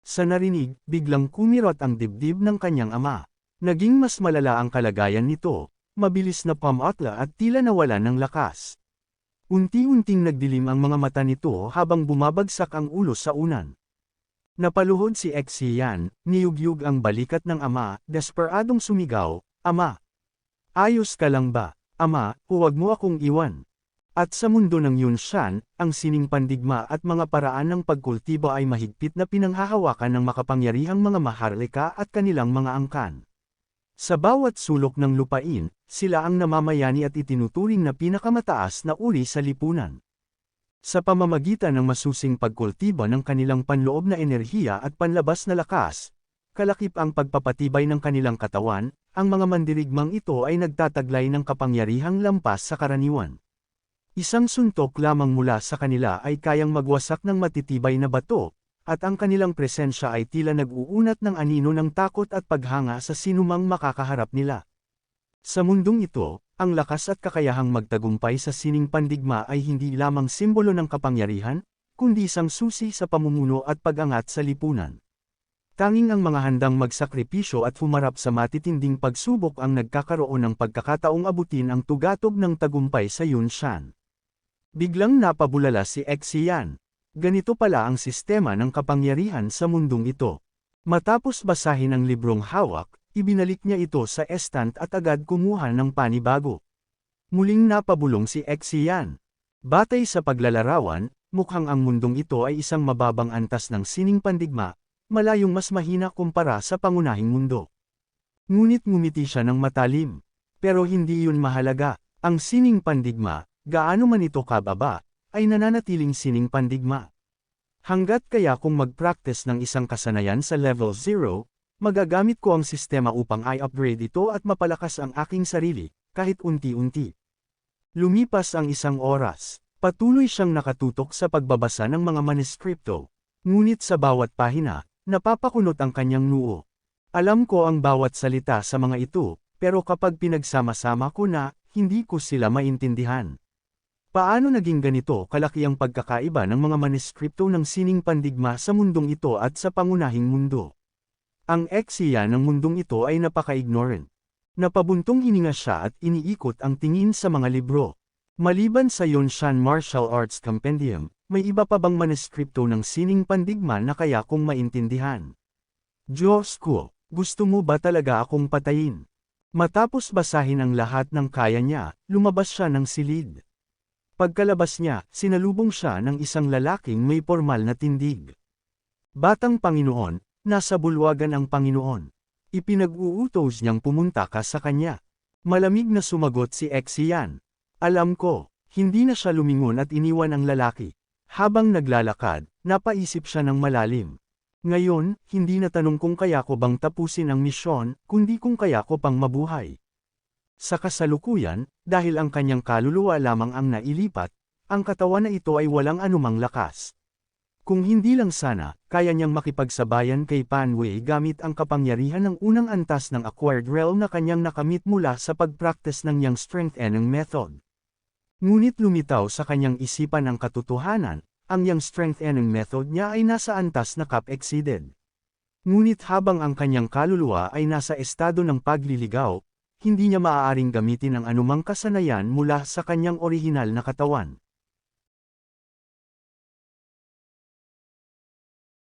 Sa narinig, biglang kumirot ang dibdib ng kanyang ama. Naging mas malala ang kalagayan nito, mabilis na pamatla at tila nawalan ng lakas. Unti-unting nagdilim ang mga mata nito habang bumabagsak ang ulo sa unan. Napaluhod si Exian, niyugyug ang balikat ng ama, desperadong sumigaw, "Ama! Ayos ka lang ba? Ama, huwag mo akong iwan." At sa mundo ng Yunshan, ang sining pandigma at mga paraan ng pagkultibo ay mahigpit na pinanghahawakan ng makapangyarihang mga maharlika at kanilang mga angkan. Sa bawat sulok ng lupain, sila ang namamayani at itinuturing na pinakamataas na uri sa lipunan. Sa pamamagitan ng masusing pagkultibo ng kanilang panloob na enerhiya at panlabas na lakas, kalakip ang pagpapatibay ng kanilang katawan, ang mga mandirigmang ito ay nagtataglay ng kapangyarihang lampas sa karaniwan. Isang suntok lamang mula sa kanila ay kayang magwasak ng matitibay na bato, at ang kanilang presensya ay tila nag-uunat ng anino ng takot at paghanga sa sinumang makakaharap nila. Sa mundong ito, ang lakas at kakayahang magtagumpay sa sining pandigma ay hindi lamang simbolo ng kapangyarihan, kundi isang susi sa pamumuno at pag-angat sa lipunan. Tanging ang mga handang magsakripisyo at humarap sa matitinding pagsubok ang nagkakaroon ng pagkakataong abutin ang tugatog ng tagumpay sa Yunshan. Biglang napabulala si Exian. Ganito pala ang sistema ng kapangyarihan sa mundong ito. Matapos basahin ang librong hawak, ibinalik niya ito sa estant at agad kumuha ng panibago. Muling napabulong si Exian. Batay sa paglalarawan, mukhang ang mundong ito ay isang mababang antas ng sining pandigma, malayong mas mahina kumpara sa pangunahing mundo. Ngunit ngumiti siya ng matalim. Pero hindi yun mahalaga, ang sining pandigma, gaano man ito kababa, ay nananatiling sining pandigma. Hanggat kaya kung mag-practice ng isang kasanayan sa level 0, magagamit ko ang sistema upang i-upgrade ito at mapalakas ang aking sarili, kahit unti-unti. Lumipas ang 1 oras. Patuloy siyang nakatutok sa pagbabasa ng mga manuskripto. Ngunit sa bawat pahina, napapakunot ang kanyang noo. Alam ko ang bawat salita sa mga ito, pero kapag pinagsama-sama ko na, hindi ko sila maintindihan. Paano naging ganito kalaki ang pagkakaiba ng mga manuskripto ng sining pandigma sa mundong ito at sa pangunahing mundo? Ang Exian ng mundong ito ay napaka-ignorant. Napabuntong hininga siya at iniikot ang tingin sa mga libro. Maliban sa Yunshan Martial Arts Compendium, may iba pa bang manuskripto ng sining pandigma na kaya kong maintindihan? Diyos ko, Gusto mo ba talaga akong patayin? Matapos basahin ang lahat ng kaya niya, lumabas siya ng silid. Pagkalabas niya, sinalubong siya ng isang lalaking may pormal na tindig. Batang Panginoon, nasa bulwagan ang Panginoon. Ipinag-uutos niyang pumunta ka sa kanya. Malamig na sumagot si Exian. Alam ko, hindi na siya lumingon at iniwan ang lalaki. Habang naglalakad, napaisip siya ng malalim. Ngayon, hindi na tanong kung kaya ko bang tapusin ang misyon, kundi kung kaya ko pang mabuhay. Sa kasalukuyan, dahil ang kanyang kaluluwa lamang ang nailipat, ang katawan na ito ay walang anumang lakas. Kung hindi lang sana, kaya niyang makipagsabayan kay Panway gamit ang kapangyarihan ng unang antas ng acquired realm na kanyang nakamit mula sa pagpractice ng Yang Strengthening Method. Ngunit lumitaw sa kanyang isipan ang katotohanan, ang Yang Strengthening Method niya ay nasa antas na cap-exceeded. Ngunit habang ang kanyang kaluluwa ay nasa estado ng pagliligaw, hindi niya maaaring gamitin ang anumang kasanayan mula sa kanyang orihinal na katawan.